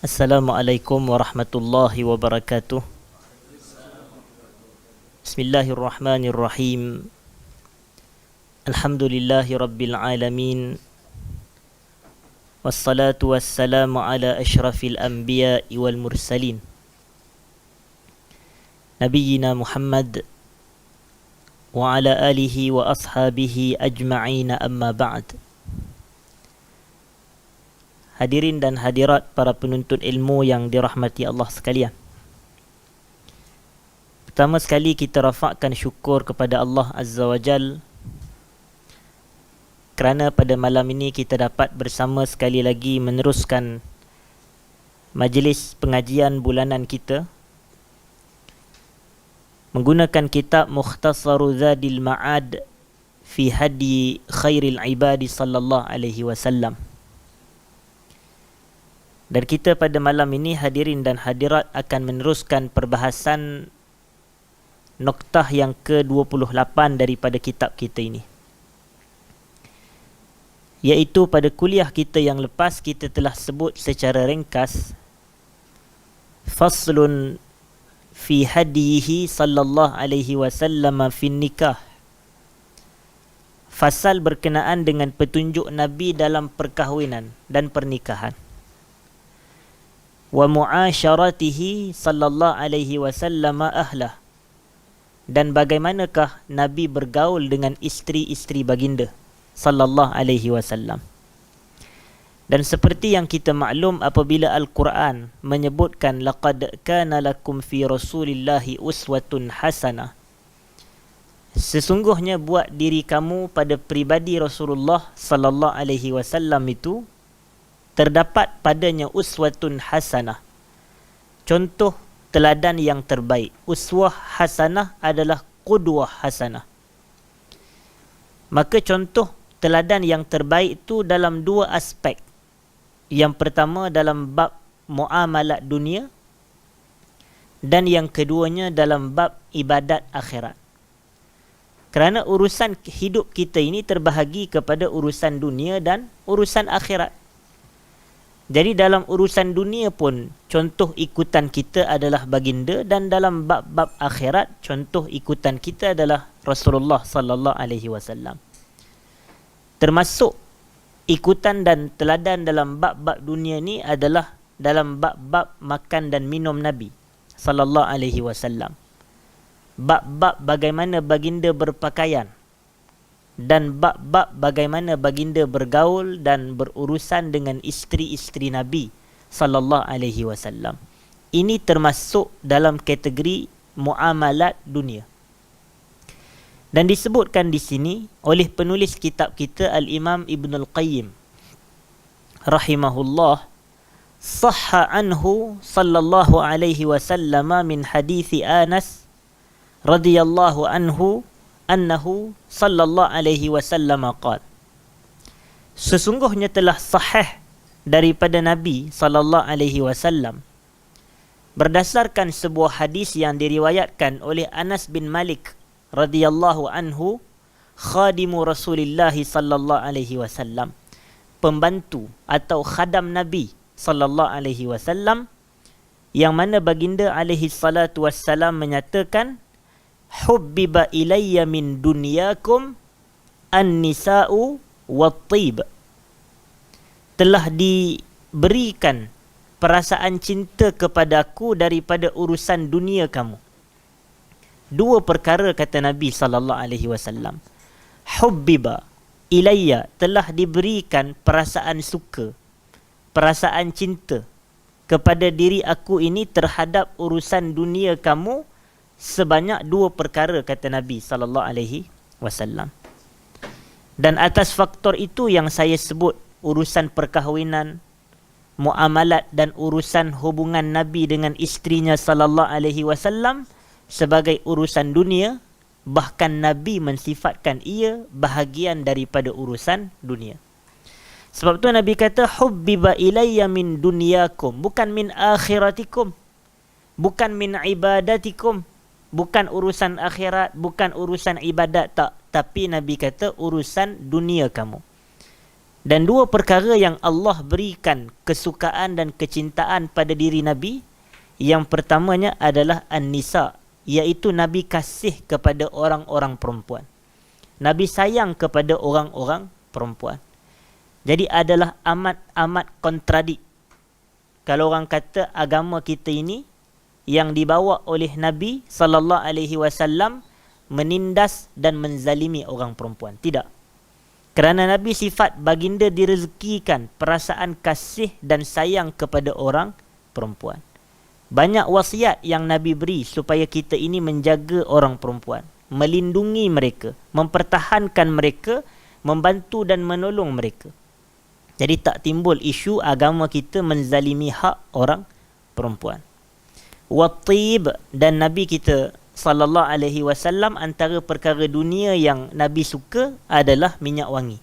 Assalamualaikum warahmatullahi wabarakatuh. Bismillahirrahmanirrahim. Alhamdulillahi rabbil alamin. Wassalatu wassalamu ala ashrafil anbiya'i wal mursalin. Nabiyyina Muhammad wa ala alihi wa ashabihi ajma'ina amma ba'd. Hadirin dan hadirat para penuntut ilmu yang dirahmati Allah sekalian. Pertama sekali kita rafakkan syukur kepada Allah Azza wa Jal kerana pada malam ini kita dapat bersama sekali lagi meneruskan majlis pengajian bulanan kita menggunakan kitab Mukhtasaru Zadil Ma'ad fi Hadi Khairil Ibadi sallallahu alaihi wasallam. Dan kita pada malam ini hadirin dan hadirat akan meneruskan perbahasan noktah yang ke-28 daripada kitab kita ini. Iaitu pada kuliah kita yang lepas kita telah sebut secara ringkas Faslun fi hadihi sallallahu alaihi wasallam fi nikah. Fasal berkenaan dengan petunjuk Nabi dalam perkahwinan dan pernikahan. Wa mu'asyaratihi sallallahu alaihi wasallam ahlah, dan bagaimanakah Nabi bergaul dengan isteri-isteri baginda sallallahu alaihi wasallam. Dan seperti yang kita maklum, apabila Al-Quran menyebutkan laqad kana lakum fi rasulillahi uswatun hasanah, sesungguhnya buat diri kamu pada pribadi Rasulullah sallallahu alaihi wasallam itu terdapat padanya uswatun hasanah, contoh teladan yang terbaik. Uswah hasanah adalah qudwah hasanah. Maka contoh teladan yang terbaik itu dalam dua aspek. Yang pertama dalam bab muamalat dunia, dan yang keduanya dalam bab ibadat akhirat. Kerana urusan hidup kita ini terbahagi kepada urusan dunia dan urusan akhirat. Jadi dalam urusan dunia pun contoh ikutan kita adalah baginda, dan dalam bab-bab akhirat contoh ikutan kita adalah Rasulullah sallallahu alaihi wasallam. Termasuk ikutan dan teladan dalam bab-bab dunia ni adalah dalam bab-bab makan dan minum Nabi sallallahu alaihi wasallam. Bab-bab bagaimana baginda berpakaian, dan bab-bab bagaimana baginda bergaul dan berurusan dengan isteri-isteri Nabi sallallahu alaihi wasallam. Ini termasuk dalam kategori muamalat dunia. Dan disebutkan di sini oleh penulis kitab kita Al-Imam Ibnul Qayyim rahimahullah, sahha anhu sallallahu alaihi wasallam min hadithi Anas radhiyallahu anhu annahu sallallahu alaihi wasallam qala, sesungguhnya telah sahih daripada Nabi sallallahu alaihi wasallam berdasarkan sebuah hadis yang diriwayatkan oleh Anas bin Malik radhiyallahu anhu, khadimu Rasulillah sallallahu alaihi wasallam, pembantu atau khadam Nabi sallallahu alaihi wasallam, yang mana baginda alaihi salatu wassalam menyatakan, hubbiba ilayya min dunyakum an-nisa'u wat-tib, telah diberikan perasaan cinta kepadaku daripada urusan dunia kamu. Dua perkara kata Nabi sallallahu alaihi wasallam. Hubbiba ilayya, telah diberikan perasaan suka, perasaan cinta kepada diri aku ini terhadap urusan dunia kamu, sebanyak dua perkara kata Nabi sallallahu alaihi wasallam. Dan atas faktor itu yang saya sebut urusan perkahwinan, muamalat dan urusan hubungan Nabi dengan isterinya sallallahu alaihi wasallam sebagai urusan dunia, bahkan Nabi mensifatkan ia bahagian daripada urusan dunia. Sebab tu Nabi kata hubbiba ilayya min dunyakum, bukan min akhiratikum, bukan min ibadatikum, bukan urusan akhirat, bukan urusan ibadat, tak. Tapi Nabi kata urusan dunia kamu. Dan dua perkara yang Allah berikan kesukaan dan kecintaan pada diri Nabi, yang pertamanya adalah An-Nisa, iaitu Nabi kasih kepada orang-orang perempuan. Nabi sayang kepada orang-orang perempuan. Jadi adalah amat-amat kontradik kalau orang kata agama kita ini yang dibawa oleh Nabi sallallahu alaihi wasallam menindas dan menzalimi orang perempuan. Tidak. Kerana Nabi sifat baginda direzekikan perasaan kasih dan sayang kepada orang perempuan. Banyak wasiat yang Nabi beri supaya kita ini menjaga orang perempuan, melindungi mereka, mempertahankan mereka, membantu dan menolong mereka. Jadi tak timbul isu agama kita menzalimi hak orang perempuan. Wattib, dan Nabi kita sallallahu alaihi wasallam antara perkara dunia yang Nabi suka adalah minyak wangi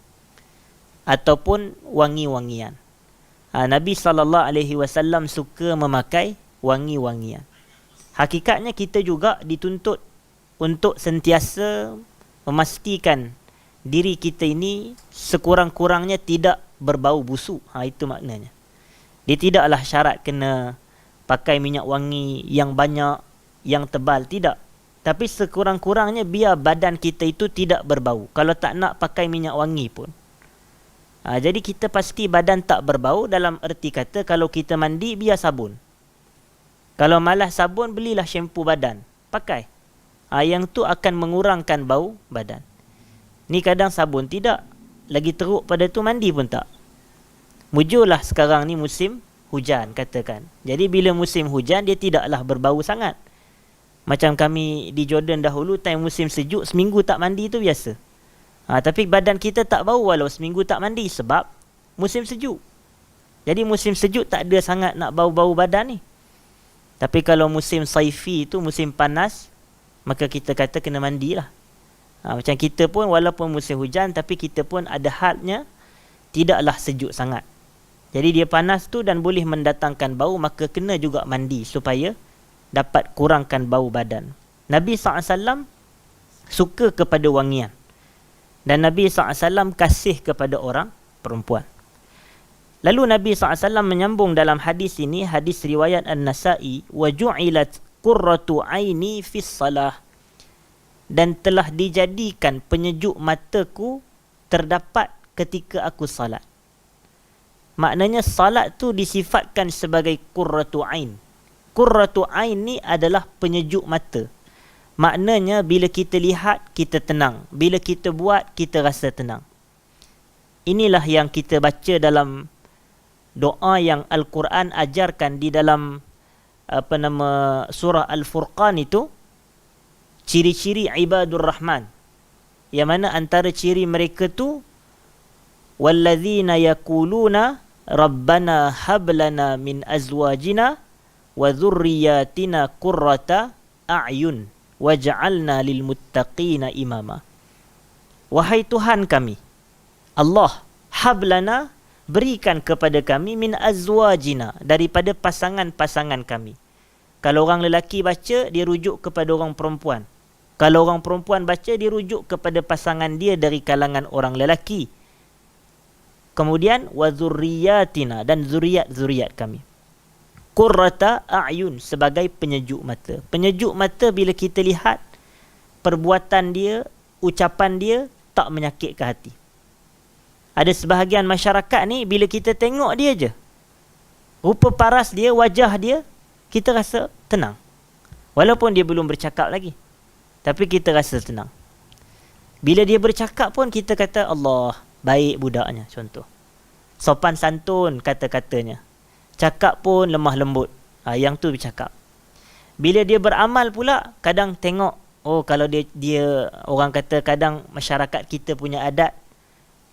ataupun wangi-wangian. Nabi sallallahu alaihi wasallam suka memakai wangi-wangian. Hakikatnya kita juga dituntut untuk sentiasa memastikan diri kita ini sekurang-kurangnya tidak berbau busuk. Itu maknanya. Dia tidaklah syarat kena pakai minyak wangi yang banyak, yang tebal, tidak. Tapi sekurang-kurangnya biar badan kita itu tidak berbau. Kalau tak nak pakai minyak wangi pun. Jadi kita pasti badan tak berbau dalam erti kata kalau kita mandi biar sabun. Kalau malas sabun, belilah syampu badan, pakai. Yang tu akan mengurangkan bau badan. Ni kadang sabun tidak, lagi teruk pada tu mandi pun tak. Mujurlah sekarang ni musim hujan katakan. Jadi bila musim hujan dia tidaklah berbau sangat. Macam kami di Jordan dahulu, time musim sejuk seminggu tak mandi tu biasa. Tapi badan kita tak bau walau seminggu tak mandi sebab musim sejuk. Jadi musim sejuk tak ada sangat nak bau-bau badan ni. Tapi kalau musim saifi tu, musim panas, maka kita kata kena mandilah. Macam kita pun walaupun musim hujan, tapi kita pun ada hadnya tidaklah sejuk sangat. Jadi dia panas tu dan boleh mendatangkan bau, maka kena juga mandi supaya dapat kurangkan bau badan. Nabi SAW suka kepada wangian. Dan Nabi SAW kasih kepada orang perempuan. Lalu Nabi SAW menyambung dalam hadis ini, hadis riwayat An-Nasa'i, وَجُعِلَتْ قُرَّةُ عَيْنِي فِي الصَّلَاةِ, dan telah dijadikan penyejuk mataku terdapat ketika aku salat. Maknanya salat tu disifatkan sebagai qurratu ain. Qurratu ain ni adalah penyejuk mata. Maknanya bila kita lihat, kita tenang. Bila kita buat, kita rasa tenang. Inilah yang kita baca dalam doa yang Al-Quran ajarkan di dalam surah Al-Furqan itu. Ciri-ciri ibadur rahman, yang mana antara ciri mereka tu walladzina yaquluna rabbana hab lana min azwajina wa dhurriyyatina qurrata a'yun waj'alna lil muttaqina imama. Wahai Tuhan kami Allah, hab lana, berikan kepada kami, min azwajina, daripada pasangan-pasangan kami. Kalau orang lelaki baca, dia rujuk kepada orang perempuan. Kalau orang perempuan baca, dia rujuk kepada pasangan dia dari kalangan orang lelaki. Kemudian, wa dzurriyyatina, dan zuriat-zuriat kami. Qurrata a'yun, sebagai penyejuk mata. Penyejuk mata bila kita lihat perbuatan dia, ucapan dia tak menyakitkan hati. Ada sebahagian masyarakat ni, bila kita tengok dia je, rupa paras dia, wajah dia, kita rasa tenang. Walaupun dia belum bercakap lagi, tapi kita rasa tenang. Bila dia bercakap pun kita kata Allah, baik budaknya, contoh. Sopan santun kata-katanya. Cakap pun lemah lembut. Yang tu bercakap. Bila dia beramal pula, kadang tengok, kalau dia orang kata kadang masyarakat kita punya adat,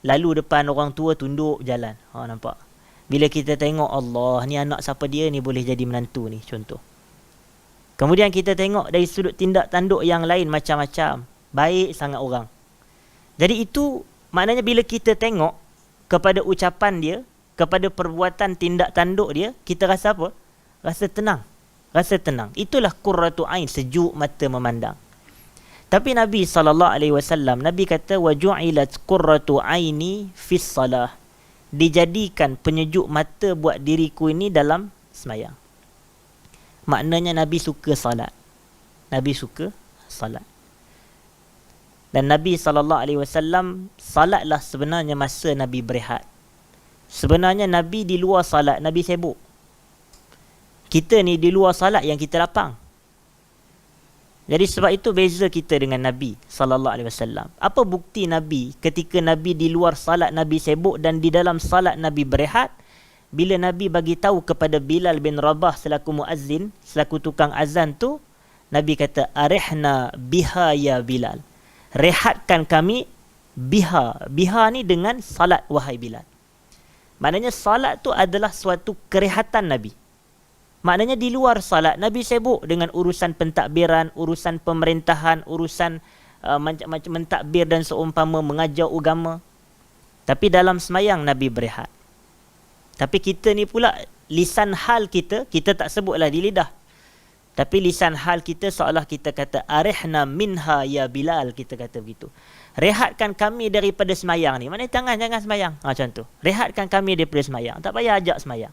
lalu depan orang tua tunduk jalan. Nampak? Bila kita tengok Allah, ni anak siapa dia ni boleh jadi menantu ni, contoh. Kemudian kita tengok dari sudut tindak tanduk yang lain macam-macam. Baik sangat orang. Jadi itu maknanya bila kita tengok kepada ucapan dia, kepada perbuatan tindak tanduk dia, kita rasa apa? Rasa tenang. Rasa tenang. Itulah qurratu ain, sejuk mata memandang. Tapi Nabi SAW, Nabi kata, وَجُعِلَتْ قُرَّةُ عَيْنِي فِي الصَّلَاةِ, dijadikan penyejuk mata buat diriku ini dalam semayang. Maknanya Nabi suka salat. Nabi suka salat. Dan Nabi SAW, salatlah sebenarnya masa Nabi berehat. Sebenarnya Nabi di luar salat, Nabi sibuk. Kita ni di luar salat yang kita lapang. Jadi sebab itu beza kita dengan Nabi SAW. Apa bukti Nabi ketika Nabi di luar salat Nabi sibuk dan di dalam salat Nabi berehat? Bila Nabi bagi tahu kepada Bilal bin Rabah selaku muazzin, selaku tukang azan tu, Nabi kata, arihna biha ya Bilal. Rehatkan kami biha. Biha ni dengan salat wahai Bilal. Maknanya salat tu adalah suatu kerehatan Nabi. Maknanya di luar salat Nabi sibuk dengan urusan pentadbiran, urusan pemerintahan, urusan macam-macam mentadbir dan seumpama, mengajar agama. Tapi dalam semayang Nabi berehat. Tapi kita ni pula lisan hal kita tak sebutlah di lidah. Tapi lisan hal kita seolah kita kata arihna minha ya Bilal, kita kata begitu. Rehatkan kami daripada semayang ni. Maknanya jangan semayang. Macam tu. Rehatkan kami daripada semayang. Tak payah ajak semayang.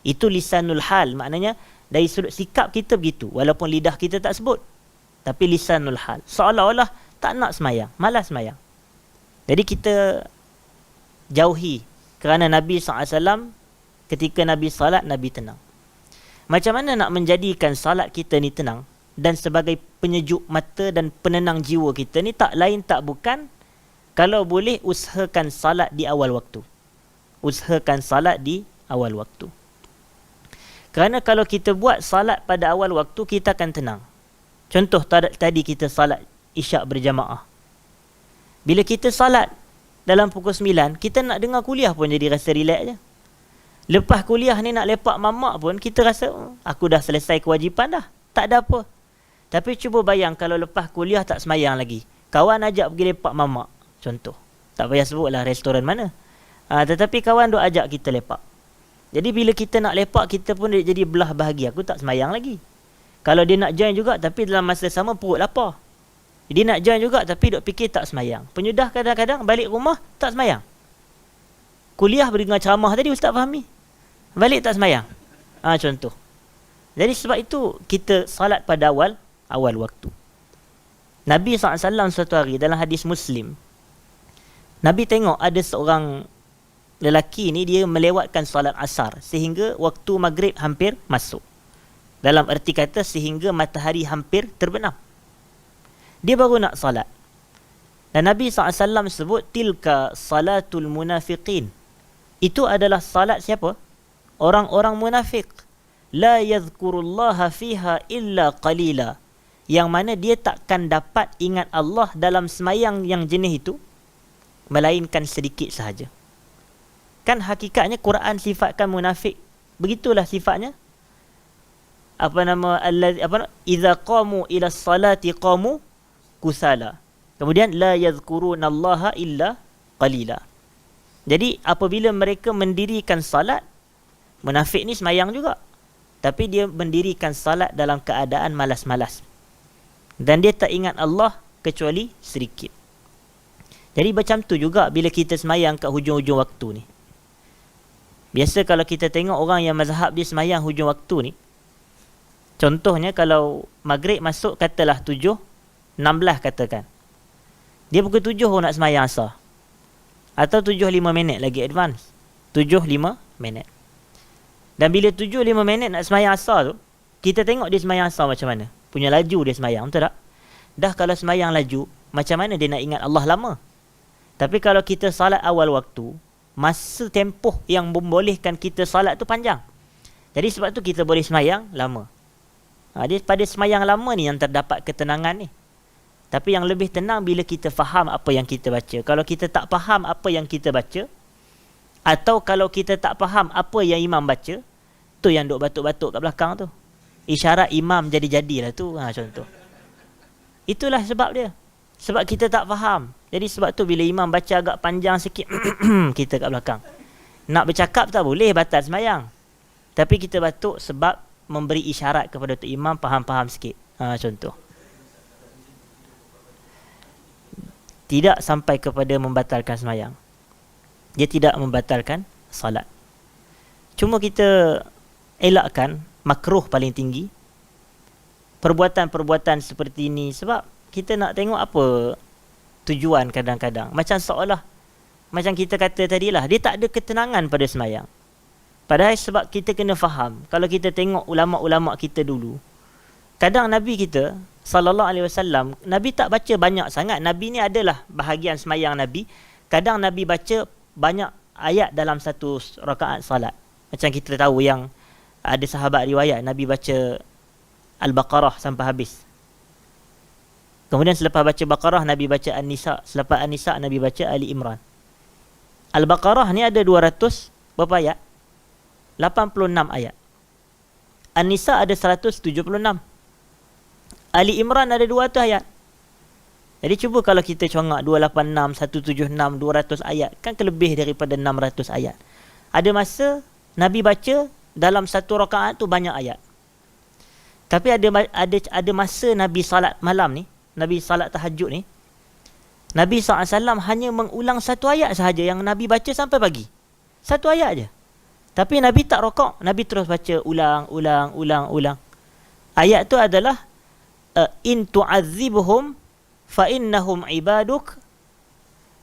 Itu lisanul hal. Maknanya dari sudut sikap kita begitu. Walaupun lidah kita tak sebut. Tapi lisanul hal. Seolah-olah tak nak semayang. Malas semayang. Jadi kita jauhi. Kerana Nabi SAW ketika Nabi salat, Nabi tenang. Macam mana nak menjadikan salat kita ni tenang? Dan sebagai penyejuk mata dan penenang jiwa kita ni, tak lain tak bukan, kalau boleh usahakan salat di awal waktu. Usahakan salat di awal waktu. Kerana kalau kita buat salat pada awal waktu, kita akan tenang. Contoh tadi kita salat isyak berjamaah. Bila kita salat dalam pukul 9, kita nak dengar kuliah pun jadi rasa relax je. Lepas kuliah ni nak lepak mamak pun, kita rasa aku dah selesai kewajipan dah. Tak ada apa. Tapi cuba bayang kalau lepas kuliah tak semayang lagi. Kawan ajak pergi lepak mamak. Contoh. Tak payah sebutlah restoran mana. Tetapi kawan duk ajak kita lepak. Jadi bila kita nak lepak, kita pun jadi belah bahagi. Aku tak semayang lagi. Kalau dia nak join juga, tapi dalam masa sama perut lapar. Dia nak join juga, tapi duk fikir tak semayang. Penyudah kadang-kadang balik rumah, tak semayang. Kuliah berdengar ceramah tadi, ustaz fahami. Balik tak semayang. Contoh. Jadi sebab itu, kita salat pada awal waktu. Nabi SAW suatu hari, dalam hadis Muslim, Nabi tengok ada seorang lelaki ni, dia melewatkan solat asar sehingga waktu maghrib hampir masuk. Dalam erti kata sehingga matahari hampir terbenam. Dia baru nak salat. Dan Nabi SAW sebut tilka salatul munafiqin. Itu adalah salat siapa? Orang-orang munafik. La yadhkurullaha fiha illa qalila. Yang mana dia takkan dapat ingat Allah dalam semayang yang jenis itu, melainkan sedikit sahaja. Kan hakikatnya Quran sifatkan munafik. Begitulah sifatnya. Idza qamu ila salati qamu kusala. Kemudian la yadhkurunallaha illa qalila. Jadi apabila mereka mendirikan salat, munafik ni semayang juga, tapi dia mendirikan salat dalam keadaan malas-malas. Dan dia tak ingat Allah kecuali sedikit. Jadi macam tu juga bila kita semayang kat hujung-hujung waktu ni. Biasa kalau kita tengok orang yang mazhab dia semayang hujung waktu ni, contohnya kalau maghrib masuk katalah 7:16 katakan. Dia pukul 7 orang nak semayang asar. Atau 7:05 minit lagi advance. 7:05 minit. Dan bila 7:05 minit nak semayang asar tu, kita tengok dia semayang asar macam mana. Punya laju dia semayang, betul tak? Dah kalau semayang laju, macam mana dia nak ingat Allah lama? Tapi kalau kita salat awal waktu, masa tempoh yang membolehkan kita salat tu panjang. Jadi sebab tu kita boleh semayang lama. Dia pada semayang lama ni yang terdapat ketenangan ni. Tapi yang lebih tenang bila kita faham apa yang kita baca. Kalau kita tak faham apa yang kita baca, atau kalau kita tak faham apa yang imam baca, tu yang duk batuk-batuk kat belakang tu. Isyarat imam jadi-jadilah tu. Contoh. Itulah sebab dia. Sebab kita tak faham. Jadi sebab tu bila imam baca agak panjang sikit, kita kat belakang. Nak bercakap tak boleh, batal semayang. Tapi kita batuk sebab memberi isyarat kepada tu imam faham-faham sikit. Contoh. Tidak sampai kepada membatalkan semayang. Dia tidak membatalkan salat. Cuma kita elakkan makruh paling tinggi perbuatan-perbuatan seperti ini, sebab kita nak tengok apa tujuan kadang-kadang. Macam seolah, macam kita kata tadilah, dia tak ada ketenangan pada sembahyang. Padahal sebab kita kena faham, kalau kita tengok ulama-ulama kita dulu, kadang Nabi kita sallallahu alaihi wasallam, Nabi tak baca banyak sangat. Nabi ni adalah bahagian sembahyang Nabi. Kadang Nabi baca banyak ayat dalam satu rakaat salat. Macam kita tahu yang ada sahabat riwayat Nabi baca Al-Baqarah sampai habis. Kemudian selepas baca Baqarah, Nabi baca An-Nisa. Selepas An-Nisa, Nabi baca Ali Imran. Al-Baqarah ni ada 200 berapa ayat? 86 ayat. An-Nisa ada 176. Ali Imran ada 200 ayat. Jadi cuba kalau kita congak 286, 176, 200 ayat, kan kelebih daripada 600 ayat. Ada masa Nabi baca dalam satu rakaat tu banyak ayat. Tapi ada masa Nabi salat malam ni, Nabi salat tahajud ni, Nabi SAW hanya mengulang satu ayat sahaja yang Nabi baca sampai pagi. Satu ayat je. Tapi Nabi tak rokok, Nabi terus baca ulang. Ayat tu adalah in tu'adzibhum fa innahum ibaduk.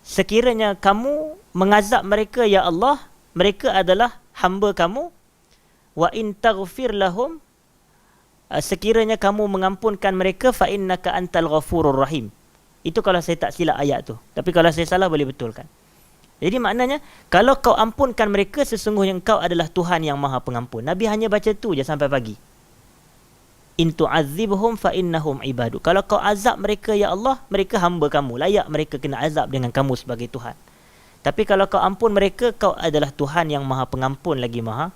Sekiranya kamu mengazab mereka ya Allah, mereka adalah hamba kamu. Wa in taghfir lahum, sekiranya kamu mengampunkan mereka, fa innaka antal ghafurur rahim. Itu kalau saya tak silap ayat tu. Tapi kalau saya salah boleh betulkan. Jadi maknanya, kalau kau ampunkan mereka, sesungguhnya engkau adalah Tuhan yang Maha Pengampun. Nabi hanya baca tu je sampai pagi. In tu'adzibhum fa innahum ibadu. Kalau kau azab mereka ya Allah, mereka hamba kamu. Layak mereka kena azab dengan kamu sebagai Tuhan. Tapi kalau kau ampun mereka, kau adalah Tuhan yang Maha Pengampun lagi Maha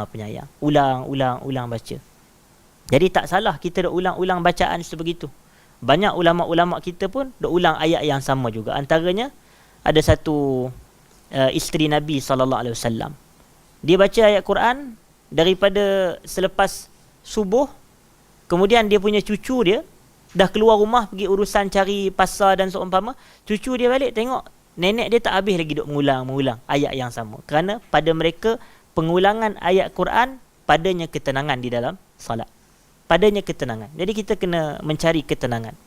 Penyayang. Ulang baca. Jadi tak salah kita dah ulang-ulang bacaan sebegitu. Banyak ulama-ulama kita pun dah ulang ayat yang sama juga. Antaranya ada satu isteri Nabi SAW. Dia baca ayat Quran daripada selepas subuh. Kemudian dia punya cucu dia dah keluar rumah pergi urusan cari pasar dan seumpama. Cucu dia balik tengok nenek dia tak habis lagi duk mengulang ayat yang sama. Kerana pada mereka pengulangan ayat Quran padanya ketenangan di dalam salat. Padanya ketenangan. Jadi kita kena mencari ketenangan.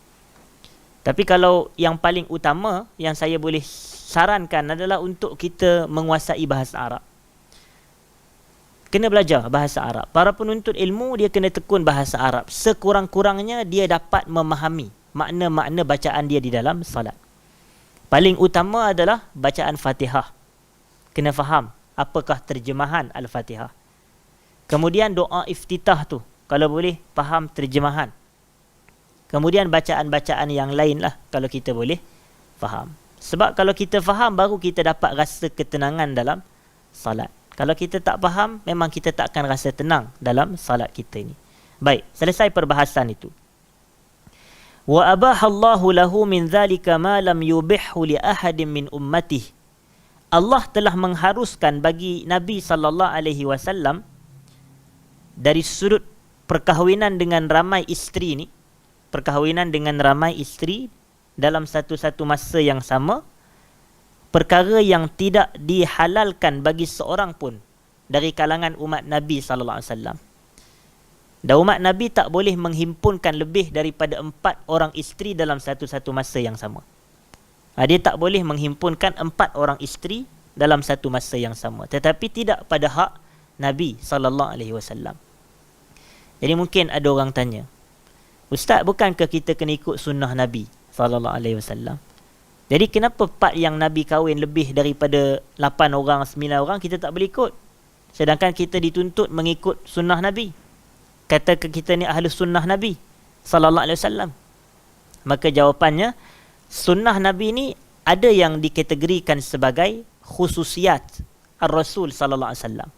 Tapi kalau yang paling utama yang saya boleh sarankan adalah untuk kita menguasai bahasa Arab. Kena belajar bahasa Arab. Para penuntut ilmu dia kena tekun bahasa Arab. Sekurang-kurangnya dia dapat memahami makna-makna bacaan dia di dalam salat. Paling utama adalah bacaan Fatihah. Kena faham apakah terjemahan Al-Fatihah. Kemudian doa iftitah tu, kalau boleh faham terjemahan. Kemudian bacaan-bacaan yang lain lah kalau kita boleh faham. Sebab kalau kita faham, baru kita dapat rasa ketenangan dalam salat. Kalau kita tak faham, memang kita tak akan rasa tenang dalam salat kita ni. Baik, selesai perbahasan itu. Wa abahallahu lahu min dhalika ma lam yubihhu li ahadin min ummatihi. Allah telah mengharuskan bagi Nabi sallallahu alaihi wasallam dari sudut perkahwinan dengan ramai isteri ni, perkahwinan dengan ramai isteri dalam satu-satu masa yang sama, perkara yang tidak dihalalkan bagi seorang pun dari kalangan umat Nabi sallallahu alaihi wasallam. Dan umat Nabi tak boleh menghimpunkan lebih daripada 4 orang isteri dalam satu-satu masa yang sama. Dia tak boleh menghimpunkan 4 orang isteri dalam satu masa yang sama. Tetapi tidak pada hak Nabi sallallahu alaihi wasallam. Jadi mungkin ada orang tanya, Ustaz, bukankah kita kena ikut sunnah Nabi sallallahu alaihi wasallam? Jadi kenapa part yang Nabi kahwin lebih daripada 8 orang, 9 orang kita tak boleh ikut? Sedangkan kita dituntut mengikut sunnah Nabi. Katakan kita ni ahli sunnah Nabi sallallahu alaihi wasallam. Maka jawapannya, sunnah Nabi ni ada yang dikategorikan sebagai khususiat Ar-Rasul sallallahu alaihi wasallam.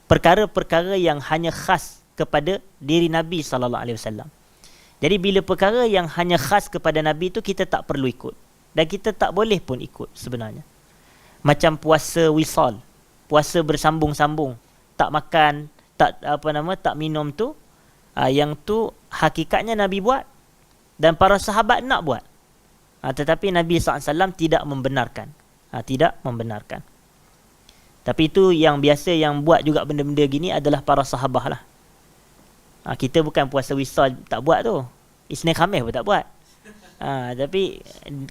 Perkara-perkara yang hanya khas kepada diri Nabi sallallahu alaihi wasallam. Jadi bila perkara yang hanya khas kepada Nabi tu kita tak perlu ikut. Dan kita tak boleh pun ikut sebenarnya. Macam puasa wisal, puasa bersambung-sambung, tak makan, tak minum tu, yang tu hakikatnya Nabi buat dan para sahabat nak buat. Tetapi Nabi SAW tidak membenarkan. Tidak membenarkan. Tapi itu yang biasa yang buat juga benda-benda gini adalah para sahabah lah. Kita bukan puasa wisal tak buat tu. Isnin Khamis pun tak buat. Tapi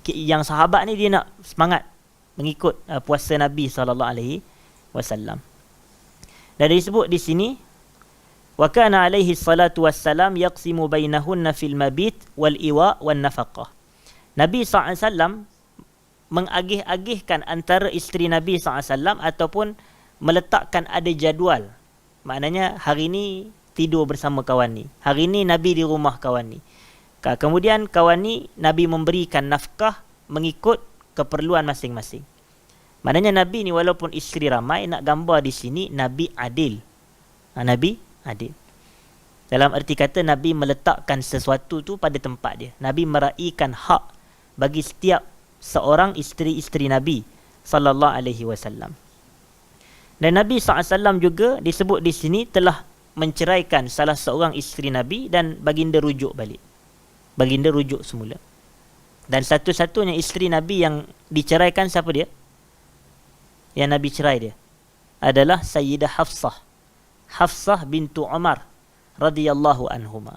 yang sahabat ni dia nak semangat mengikut puasa Nabi SAW. Dan disebut di sini, wa kana alaihi salatu wassalam yaqsimu bainahunna fil mabit wal iwa wan nafaqah. Nabi SAW mengagih-agihkan antara isteri Nabi SAW ataupun meletakkan ada jadual. Maknanya hari ni tidur bersama kawan ni, hari ni Nabi di rumah kawan ni. Kemudian kawan ni Nabi memberikan nafkah mengikut keperluan masing-masing. Maknanya Nabi ni walaupun isteri ramai, nak gambar di sini Nabi adil. Nabi adil. Dalam erti kata Nabi meletakkan sesuatu tu pada tempat dia. Nabi meraihkan hak bagi setiap seorang isteri-isteri Nabi sallallahu alaihi wasallam. Dan Nabi SAW juga disebut di sini telah menceraikan salah seorang isteri Nabi dan baginda rujuk balik. Baginda rujuk semula. Dan satu-satunya isteri Nabi yang diceraikan siapa dia? Yang Nabi cerai dia adalah Sayyidah Hafsah. Hafsah bintu Umar radhiyallahu anhuma.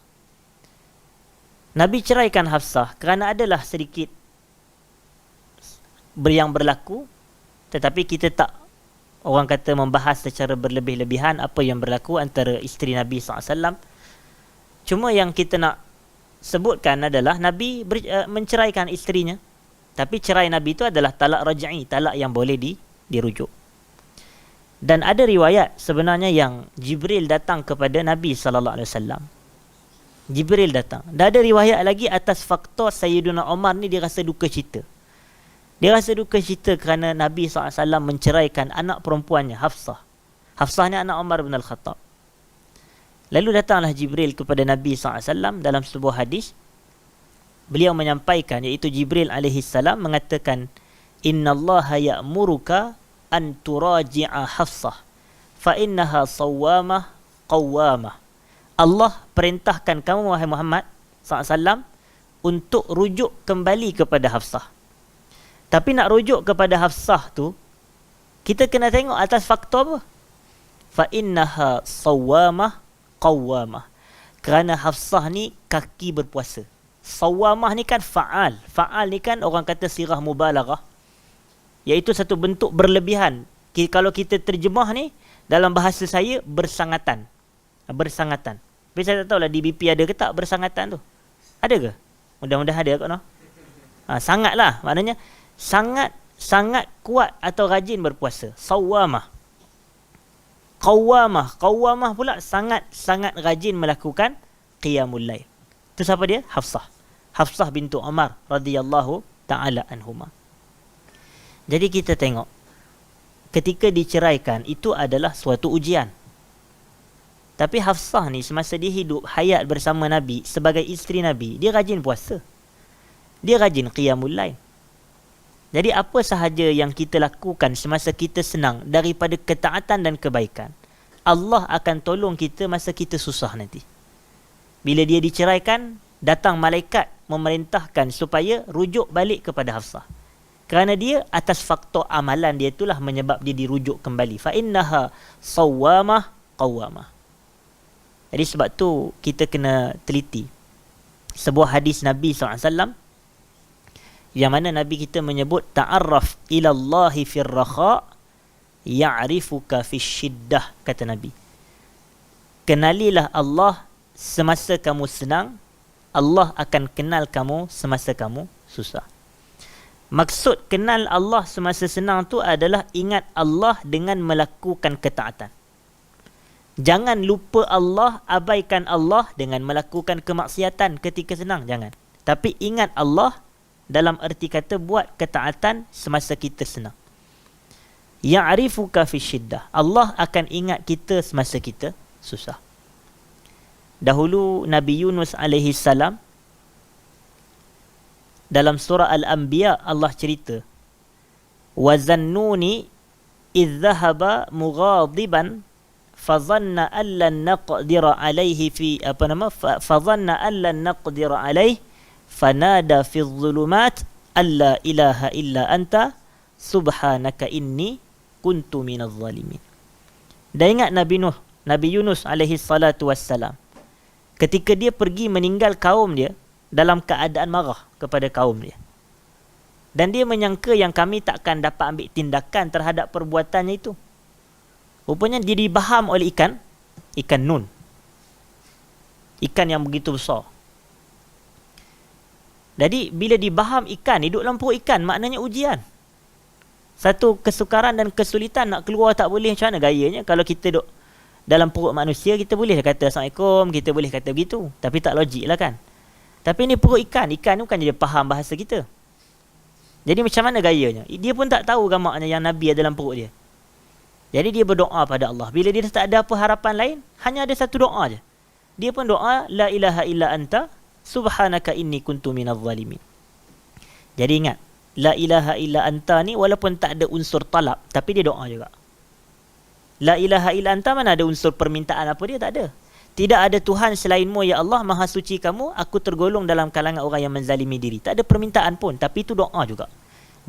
Nabi ceraikan Hafsah kerana adalah sedikit yang berlaku, tetapi kita tak, orang kata, membahas secara berlebih-lebihan apa yang berlaku antara isteri Nabi SAW. Cuma yang kita nak sebutkan adalah Nabi menceraikan isterinya. Tapi cerai Nabi itu adalah talak raj'i, talak yang boleh dirujuk. Dan ada riwayat sebenarnya yang Jibril datang kepada Nabi SAW. Jibril datang. Dan ada riwayat lagi atas faktor Sayyiduna Umar ni dia rasa duka cita. Dia rasa duka cita kerana Nabi SAW menceraikan anak perempuannya, Hafsah. Hafsah ni anak Umar bin Al-Khattab. Lalu datanglah Jibril kepada Nabi SAW dalam sebuah hadis. Beliau menyampaikan, iaitu Jibril AS mengatakan, Inna Allaha ya'muruka an turaji'a Hafsah fa innaha sawwamah qawwamah. Allah perintahkan kamu, wahai Muhammad SAW, untuk rujuk kembali kepada Hafsah. Tapi nak rujuk kepada Hafsah tu, kita kena tengok atas faktor apa? Fa innaha sawwamah qawwamah. Kerana Hafsah ni kaki berpuasa. Sawwamah ni kan fa'al. Fa'al ni kan orang kata sirah mubalaghah, iaitu satu bentuk berlebihan. Kalau kita terjemah ni dalam bahasa saya, bersangatan. Bersangatan. Tapi saya tak tahulah di BP ada ke tak bersangatan tu. Ada ke? Mudah-mudahan ada kot no. Sangatlah, maknanya sangat kuat atau rajin berpuasa. Sawwamah. Qawwamah pula sangat rajin melakukan qiyamul lail. Itu siapa dia? Hafsah. Hafsah bintu Umar radhiyallahu taala anhuma. Jadi kita tengok, ketika diceraikan itu adalah suatu ujian. Tapi Hafsah ni semasa dia hidup hayat bersama Nabi sebagai isteri Nabi, dia rajin puasa. Dia rajin qiyamul lail. Jadi apa sahaja yang kita lakukan semasa kita senang daripada ketaatan dan kebaikan, Allah akan tolong kita masa kita susah nanti. Bila dia diceraikan, datang malaikat memerintahkan supaya rujuk balik kepada Hafsah. Kerana dia atas faktor amalan dia itulah menyebab dia dirujuk kembali. Fa innaha sawwamah qawwamah. Jadi sebab tu kita kena teliti sebuah hadis Nabi SAW yang mana Nabi kita menyebut ta'arraf ilallahi fir rakha ya'rifuka fish shiddah, kata Nabi. Kenalilah Allah semasa kamu senang, Allah akan kenal kamu semasa kamu susah. Maksud kenal Allah semasa senang tu adalah ingat Allah dengan melakukan ketaatan. Jangan lupa Allah, abaikan Allah dengan melakukan kemaksiatan ketika senang, jangan. Tapi ingat Allah dalam erti kata buat ketaatan semasa kita senang. Ya'rifuka fi syiddah. Allah akan ingat kita semasa kita susah. Dahulu Nabi Yunus alaihi salam dalam surah Al-Anbiya Allah cerita, wa zannuni idh dhahaba mughadiban fadhanna an lan naqdira alaihi fadhanna an lan naqdira alaihi fanada fi dhulumat alla ilaha illa anta subhanaka inni kuntu minadh zalimin. Dan ingat Nabi Yunus alaihi salatu wassalam, ketika dia pergi meninggal kaum dia dalam keadaan marah kepada kaum dia. Dan dia menyangka yang kami takkan dapat ambil tindakan terhadap perbuatannya itu. Rupanya dia dibaham oleh ikan nun. Ikan yang begitu besar. Jadi bila dibaham ikan, hidup dalam perut ikan, maknanya ujian. Satu kesukaran dan kesulitan, nak keluar tak boleh, macam mana gayanya? Kalau kita duduk dalam perut manusia, kita boleh kata Assalamualaikum, kita boleh kata begitu. Tapi tak logik lah kan. Tapi ni perut ikan ni kan dia faham bahasa kita. Jadi macam mana gayanya? Dia pun tak tahu gamaknya yang Nabi ada dalam perut dia. Jadi dia berdoa pada Allah. Bila dia tak ada apa harapan lain, hanya ada satu doa je. Dia pun doa, La ilaha illa anta, subhanaka inni kuntu minadh zalimin. Jadi ingat, La ilaha illa anta ni walaupun tak ada unsur talab, tapi dia doa juga. La ilaha illa anta mana ada unsur permintaan apa dia? Tak ada. Tidak ada Tuhan selainmu ya Allah, maha suci kamu, aku tergolong dalam kalangan orang yang menzalimi diri. Tak ada permintaan pun, tapi itu doa juga.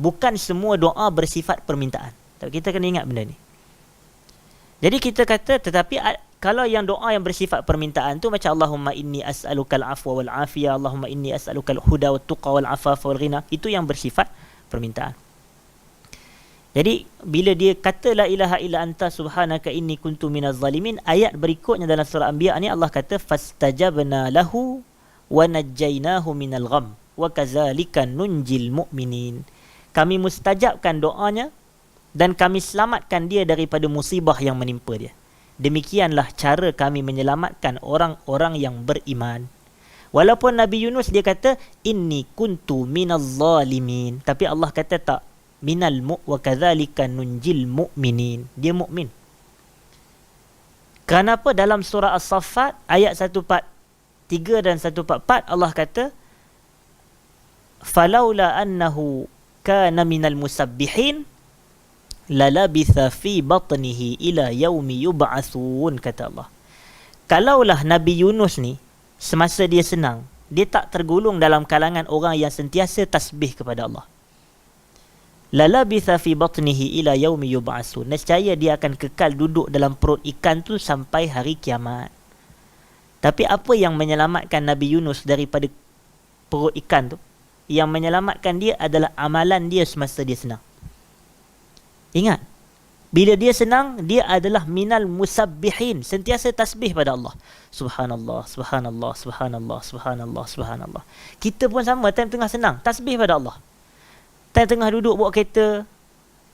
Bukan semua doa bersifat permintaan. Tapi kita kena ingat benda ni. Jadi kita kata, tetapi kalau yang doa yang bersifat permintaan tu macam Allahumma inni as'alukal afwa wal afiyah, Allahumma inni as'alukal huda wat tuqa wal afafa wal ghina, itu yang bersifat permintaan. Jadi bila dia kata la ilaha illa anta subhanaka inni kuntu minaz zalimin, ayat berikutnya dalam surah Anbiya ni Allah kata fastajabna lahu wa najjaynahu minal gham wa kadzalika nunjil mu'minin. Kami mustajabkan doanya dan kami selamatkan dia daripada musibah yang menimpa dia. Demikianlah cara kami menyelamatkan orang-orang yang beriman. Walaupun Nabi Yunus dia kata inni kuntu minaz zalimin, tapi Allah kata tak, minal wa kadzalika nunjil mu'minin. Dia mukmin. Kenapa dalam surah As-Saffat ayat 143 dan 144 Allah kata falaula annahu kana minal musabbihin lalabitha fi batnihi ila yaumi yub'atsun, kata Allah. Kalaulah Nabi Yunus ni semasa dia senang, dia tak tergolong dalam kalangan orang yang sentiasa tasbih kepada Allah. Lalabitha fi batnihi ila yaumi yub'atsun, nescaya dia akan kekal duduk dalam perut ikan tu sampai hari kiamat. Tapi apa yang menyelamatkan Nabi Yunus daripada perut ikan tu? Yang menyelamatkan dia adalah amalan dia semasa dia senang. Ingat, bila dia senang, dia adalah minal musabbihin, sentiasa tasbih pada Allah. Subhanallah, subhanallah, subhanallah, subhanallah, subhanallah. Kita pun sama, time tengah senang, tasbih pada Allah. Time tengah duduk bawa kereta,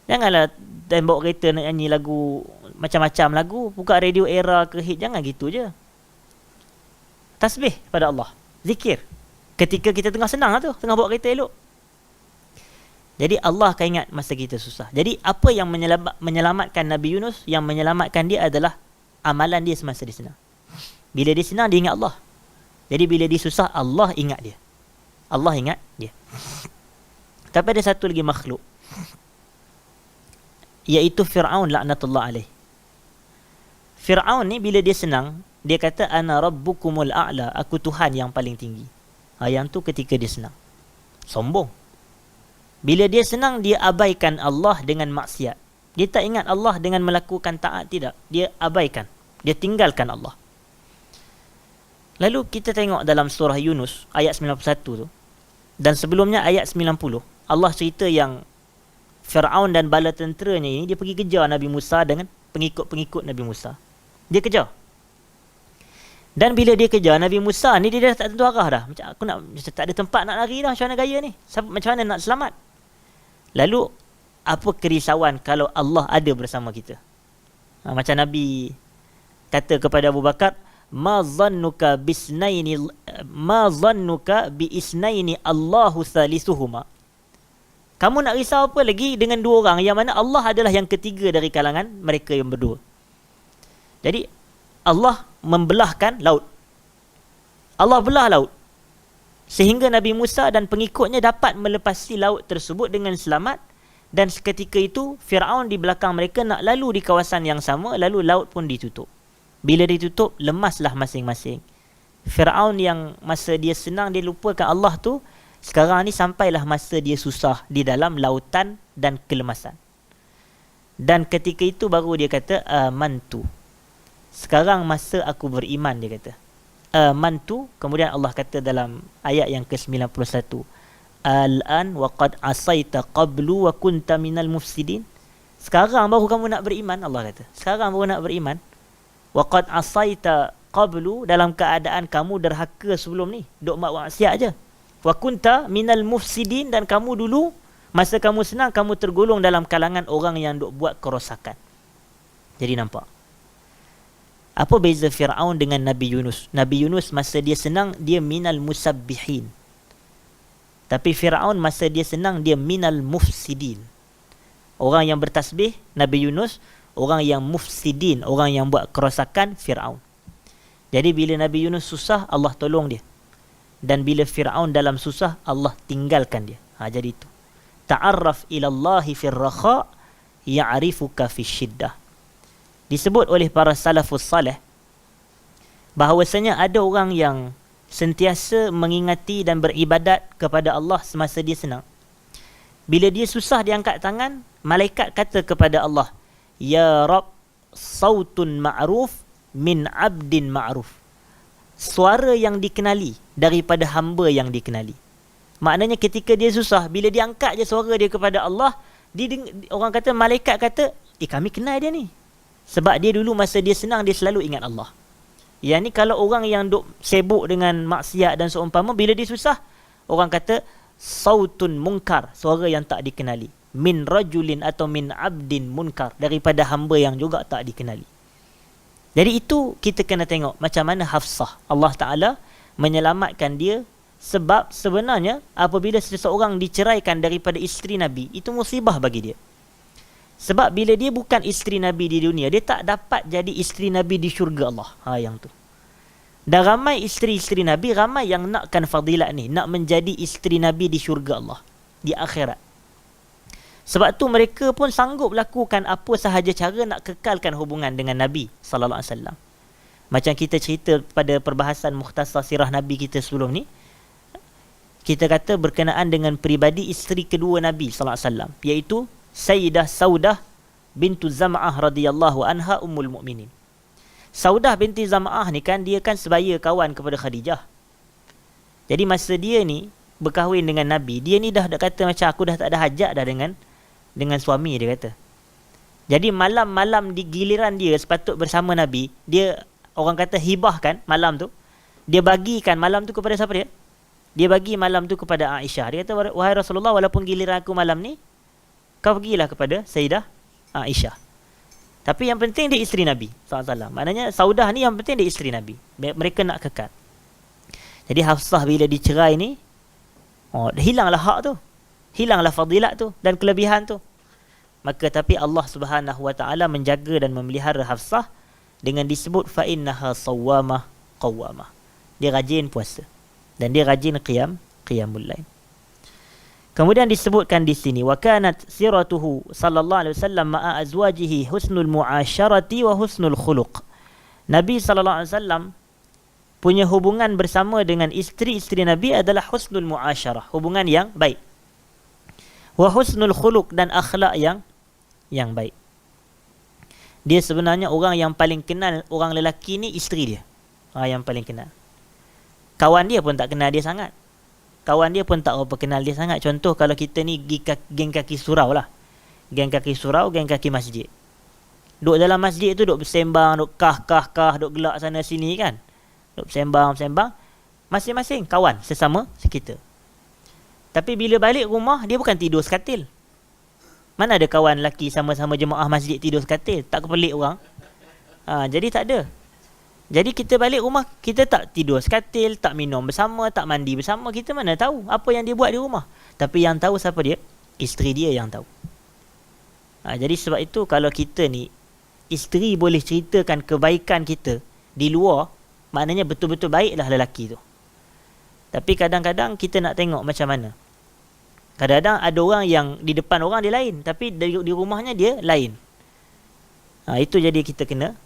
janganlah time bawa kereta nak nyanyi lagu, macam-macam lagu, buka radio era ke hit, jangan gitu je. Tasbih pada Allah, zikir. Ketika kita tengah senang lah tu, tengah bawa kereta elok. Jadi Allah akan ingat masa kita susah. Jadi apa yang menyelamatkan Nabi Yunus? Yang menyelamatkan dia adalah amalan dia semasa dia senang. Bila dia senang, dia ingat Allah. Jadi bila dia susah, Allah ingat dia. Allah ingat dia. Tapi ada satu lagi makhluk, iaitu Fir'aun laknatullah alaih. Fir'aun ni bila dia senang, dia kata ana rabbukumul a'la, aku Tuhan yang paling tinggi. Yang tu ketika dia senang. Sombong. Bila dia senang, dia abaikan Allah dengan maksiat. Dia tak ingat Allah dengan melakukan taat, tidak. Dia abaikan. Dia tinggalkan Allah. Lalu kita tengok dalam surah Yunus ayat 91 tu. Dan sebelumnya ayat 90. Allah cerita yang Fir'aun dan bala tenteranya ini, dia pergi kejar Nabi Musa dengan pengikut-pengikut Nabi Musa. Dia kejar. Dan bila dia kejar Nabi Musa ni, dia dah tak tentu arah dah. Macam aku nak, tak ada tempat nak lari dah. Macam mana gaya ni? Macam mana nak selamat? Lalu apa kerisauan kalau Allah ada bersama kita? Macam Nabi kata kepada Abu Bakar, ma zannuka bi isnaini Allahu salisuhuma. Kamu nak risau apa lagi dengan dua orang yang mana Allah adalah yang ketiga dari kalangan mereka yang berdua. Jadi Allah membelahkan laut. Allah belah laut sehingga Nabi Musa dan pengikutnya dapat melepasi laut tersebut dengan selamat. Dan seketika itu Fir'aun di belakang mereka nak lalu di kawasan yang sama, lalu laut pun ditutup. Bila ditutup, lemaslah masing-masing. Fir'aun yang masa dia senang dia lupakan Allah tu, sekarang ni sampailah masa dia susah di dalam lautan dan kelemasan. Dan ketika itu baru dia kata amantu. Sekarang masa aku beriman, dia kata. Amantu, kemudian Allah kata dalam ayat yang ke-91, al-an wa qad asaita qablu wa kunta minal mufsidin. Sekarang baru kamu nak beriman, Allah kata. Sekarang baru nak beriman. Wa qad asaita qablu, dalam keadaan kamu derhaka sebelum ni, duk buat maksiat je. Wa kunta minal mufsidin, dan kamu dulu masa kamu senang kamu tergolong dalam kalangan orang yang duk buat kerosakan. Jadi nampak apa beza Fir'aun dengan Nabi Yunus? Nabi Yunus masa dia senang dia minal musabbihin. Tapi Fir'aun masa dia senang dia minal mufsidin. Orang yang bertasbih Nabi Yunus, orang yang mufsidin, orang yang buat kerosakan Fir'aun. Jadi bila Nabi Yunus susah, Allah tolong dia. Dan bila Fir'aun dalam susah, Allah tinggalkan dia. Jadi itu. Ta'arraf ilallahi fir rakha ya'rifuka fi syiddah. Disebut oleh para salafus salih bahawasanya ada orang yang sentiasa mengingati dan beribadat kepada Allah semasa dia senang. Bila dia susah dia angkat tangan, malaikat kata kepada Allah, ya Rab, sautun ma'ruf min abdin ma'ruf. Suara yang dikenali daripada hamba yang dikenali. Maknanya ketika dia susah, bila dia angkat je suara dia kepada Allah, orang kata, malaikat kata, kami kenal dia ni. Sebab dia dulu masa dia senang, dia selalu ingat Allah. Yang ni kalau orang yang duk sibuk dengan maksiat dan seumpama, bila dia susah, orang kata sautun munkar, suara yang tak dikenali. Min rajulin atau min abdin munkar, daripada hamba yang juga tak dikenali. Jadi itu kita kena tengok macam mana Hafsah, Allah Ta'ala menyelamatkan dia. Sebab sebenarnya apabila seseorang diceraikan daripada isteri Nabi, itu musibah bagi dia. Sebab bila dia bukan isteri Nabi di dunia, dia tak dapat jadi isteri Nabi di syurga Allah. Yang tu. Dan ramai isteri-isteri Nabi, ramai yang nakkan fadilat ni, nak menjadi isteri Nabi di syurga Allah, di akhirat. Sebab tu mereka pun sanggup lakukan apa sahaja cara nak kekalkan hubungan dengan Nabi sallallahu alaihi wasallam. Macam kita cerita pada perbahasan mukhtasar sirah Nabi kita sebelum ni, kita kata berkenaan dengan peribadi isteri kedua Nabi sallallahu alaihi wasallam, iaitu Sayyidah Saudah bintu Zam'ah radhiyallahu anha ummul mukminin. Saudah binti Zam'ah ni kan, dia kan sebaya kawan kepada Khadijah. Jadi masa dia ni berkahwin dengan Nabi, dia ni dah kata macam aku dah tak ada hajat dah dengan suami, dia kata. Jadi malam-malam di giliran dia sepatut bersama Nabi, dia orang kata hibahkan malam tu. Dia bagikan malam tu kepada siapa dia? Dia bagi malam tu kepada Aisyah. Dia kata, wahai Rasulullah, walaupun giliran aku malam ni, kau pergilah kepada Sayyidah Aisyah. Tapi yang penting dia isteri Nabi SAW. Maknanya Saudah ni yang penting dia isteri Nabi. Mereka nak kekal. Jadi Hafsah bila dicerai ni, hilanglah hak tu. Hilanglah fadilat tu dan kelebihan tu. Maka tapi Allah Subhanahu Wa Ta'ala menjaga dan memelihara Hafsah dengan disebut fa'innaha sawwamah qawwamah. Dia rajin puasa dan dia rajin qiyamul lail. Kemudian disebutkan di sini, wa kanat siratuhu sallallahu alaihi wasallam ma'a azwajihi husnul mu'asyarati wa husnul khuluq. Nabi sallallahu alaihi wasallam punya hubungan bersama dengan isteri-isteri Nabi adalah husnul mu'asyarah, hubungan yang baik. Wa husnul khuluq, dan akhlak yang baik. Dia sebenarnya orang yang paling kenal orang lelaki ni isteri dia. Yang paling kenal. Kawan dia pun tak kenal dia sangat. Kawan dia pun tak apa kenal dia sangat. Contoh kalau kita ni geng kaki surau lah. Geng kaki surau, geng kaki masjid. Duk dalam masjid tu duk bersembang, duk kah, duk gelak sana sini kan. Duk bersembang. Masing-masing kawan sesama sekitar. Tapi bila balik rumah, dia bukan tidur sekatil. Mana ada kawan lelaki sama-sama jemaah masjid tidur sekatil? Tak kepelik orang. Jadi tak ada. Jadi kita balik rumah, kita tak tidur sekatil, tak minum bersama, tak mandi bersama. Kita mana tahu apa yang dia buat di rumah. Tapi yang tahu siapa dia? Isteri dia yang tahu. Jadi sebab itu kalau kita ni, isteri boleh ceritakan kebaikan kita di luar, maknanya betul-betul baiklah lelaki tu. Tapi kadang-kadang kita nak tengok macam mana. Kadang-kadang ada orang yang di depan orang dia lain, tapi di rumahnya dia lain. Itu jadi kita kena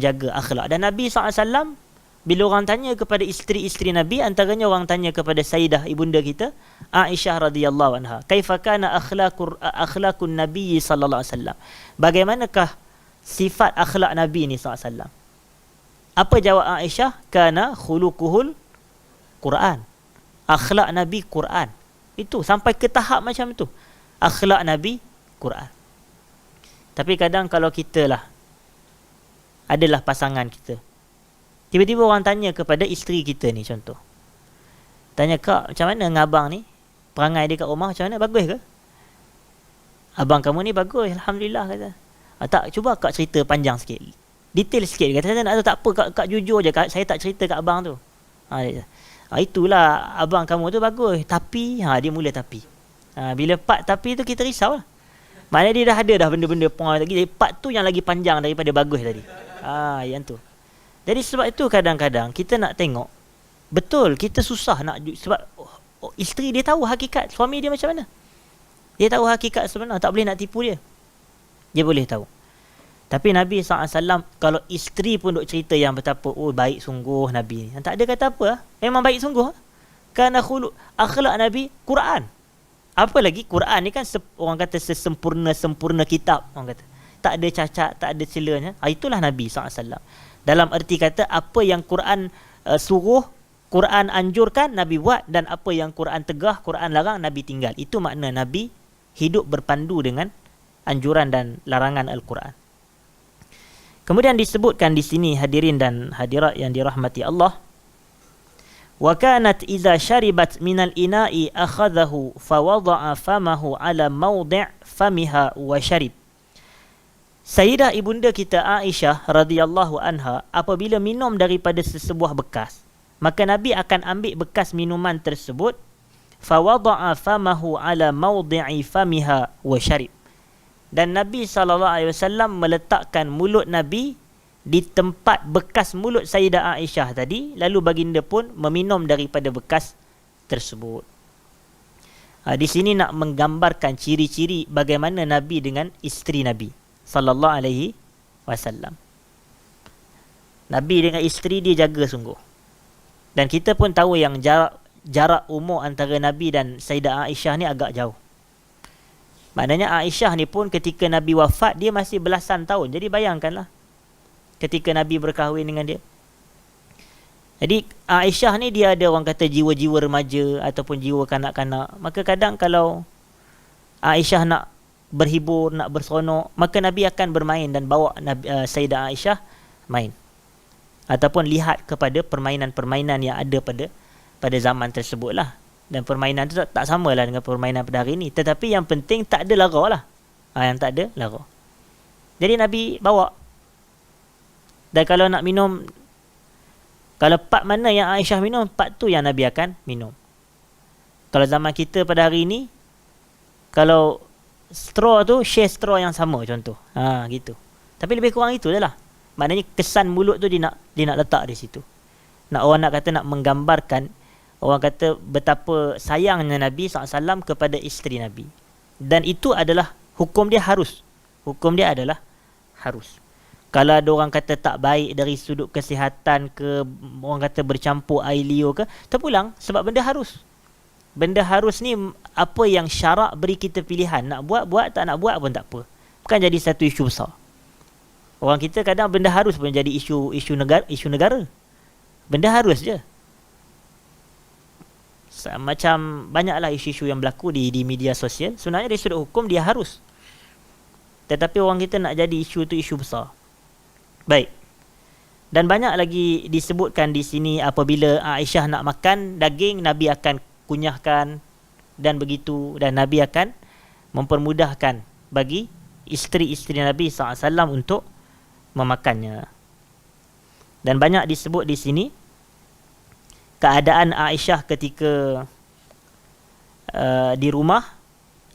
jaga akhlak. Dan Nabi SAW Bila orang tanya kepada isteri-isteri Nabi, antaranya orang tanya kepada Sayyidah ibunda kita Aisyah radhiyallahu anha, kaifa kana akhlaqun Nabi sallallahu alaihi wasallam? Bagaimanakah sifat akhlak Nabi ni sallallahu alaihi wasallam? Apa jawab Aisyah? Kana khuluquhul Quran. Akhlak Nabi Quran. Itu sampai ke tahap macam itu. Akhlak Nabi Quran. Tapi kadang kalau kita lah, adalah pasangan kita, tiba-tiba orang tanya kepada isteri kita ni, contoh, tanya, kak, macam mana dengan abang ni? Perangai dia kat rumah macam mana? Bagus ke? Abang kamu ni bagus, alhamdulillah, kata. Tak, cuba kak cerita panjang sikit, detail sikit. Kata, saya nak tahu, tak apa kak jujur je, kak, saya tak cerita kat abang tu. Itulah abang kamu tu bagus, tapi dia mula tapi. Bila part tapi tu kita risau lah. Maknanya dia dah ada dah benda-benda point lagi. Jadi part tu yang lagi panjang daripada bagus tadi. Yang tu. Jadi sebab itu kadang-kadang kita nak tengok, betul kita susah nak, sebab isteri dia tahu hakikat suami dia macam mana. Dia tahu hakikat sebenar, tak boleh nak tipu dia. Dia boleh tahu. Tapi Nabi SAW, kalau isteri pun duk cerita yang betapa baik sungguh Nabi ni, tak ada kata apa, memang baik sungguh. Kerana akhlak Nabi Quran. Apa lagi, Quran ni kan orang kata sempurna kitab, orang kata tak ada cacat, tak ada celanya. Itulah Nabi SAW. Dalam erti kata, apa yang Quran suruh, Quran anjurkan, Nabi buat. Dan apa yang Quran tegah, Quran larang, Nabi tinggal. Itu makna Nabi hidup berpandu dengan anjuran dan larangan Al-Quran. Kemudian disebutkan di sini, hadirin dan hadirat yang dirahmati Allah, wa kanat idza syaribat minal ina'i akhadhahu fawada'a famahu ala mawdi' famiha wa syarib. Sayyidah ibunda kita Aisyah radhiyallahu anha, apabila minum daripada sesebuah bekas, maka Nabi akan ambil bekas minuman tersebut, fawada'a famahu ala mawdi'i famiha wa syarib. Dan Nabi SAW meletakkan mulut Nabi di tempat bekas mulut Sayyidah Aisyah tadi, lalu baginda pun meminum daripada bekas tersebut. Di sini nak menggambarkan ciri-ciri bagaimana Nabi dengan isteri Nabi sallallahu alaihi wasallam. Nabi dengan isteri dia jaga sungguh. Dan kita pun tahu yang jarak umur antara Nabi dan Sayyidah Aisyah ni agak jauh. Maknanya Aisyah ni pun ketika Nabi wafat, dia masih belasan tahun. Jadi bayangkanlah ketika Nabi berkahwin dengan dia. Jadi Aisyah ni dia ada orang kata jiwa-jiwa remaja ataupun jiwa kanak-kanak. Maka kadang kalau Aisyah nak berhibur, nak berseronok, maka Nabi akan bermain dan bawa Sayyidah Aisyah main. Ataupun lihat kepada permainan-permainan yang ada pada zaman tersebut lah. Dan permainan tu tak sama lah dengan permainan pada hari ni. Tetapi yang penting tak ada lara lah. Yang tak ada lara. Jadi Nabi bawa. Dan kalau nak minum, kalau part mana yang Aisyah minum, part tu yang Nabi akan minum. Kalau zaman kita pada hari ni, kalau straw tu, share straw yang sama contoh. Gitu. Tapi lebih kurang itu je lah. Maknanya kesan mulut tu dia nak letak di situ. Orang nak kata nak menggambarkan, orang kata betapa sayangnya Nabi SAW kepada isteri Nabi. Dan itu adalah hukum dia harus. Hukum dia adalah harus. Kalau ada orang kata tak baik dari sudut kesihatan ke, orang kata bercampur air liur ke, terpulang sebab benda harus. Benda harus ni apa yang syarak beri kita pilihan. Nak buat, tak nak buat pun tak apa. Bukan jadi satu isu besar. Orang kita kadang benda harus pun jadi isu negara. Benda harus je. Macam banyaklah isu-isu yang berlaku di media sosial. Sebenarnya dari sudut hukum dia harus. Tetapi orang kita nak jadi isu tu isu besar. Baik. Dan banyak lagi disebutkan di sini apabila Aisyah nak makan daging, Nabi akan kunyahkan dan begitu. Dan Nabi akan mempermudahkan bagi isteri-isteri Nabi SAW untuk memakannya. Dan banyak disebut di sini keadaan Aisyah ketika di rumah.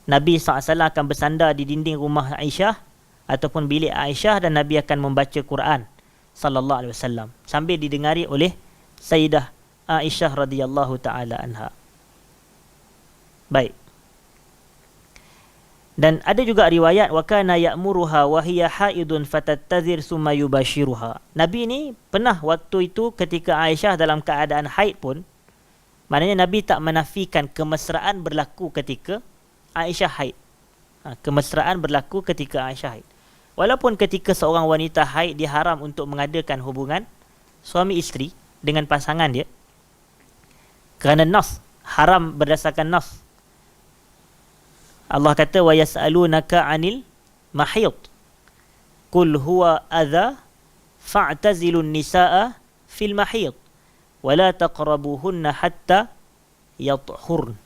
Nabi SAW akan bersandar di dinding rumah Aisyah ataupun bilik Aisyah, dan Nabi akan membaca Quran sallallahu alaihi wasallam sambil didengari oleh Sayyidah Aisyah radhiyallahu taala anha. Baik. Dan ada juga riwayat wa kana ya'muruha wa hiya haidun fatattazir summa yubashiruha. Nabi ni pernah waktu itu ketika Aisyah dalam keadaan haid pun, maknanya Nabi tak menafikan kemesraan berlaku ketika Aisyah haid. Kemesraan berlaku ketika Aisyah haid. Walaupun ketika seorang wanita haid dia haram untuk mengadakan hubungan suami isteri dengan pasangan dia, kerana nas, haram berdasarkan nas. Allah kata wa yas'alunaka 'anil mahid qul huwa adha fa'tazilun nisaa fil mahid wa la taqrabuhunna hatta yathurn.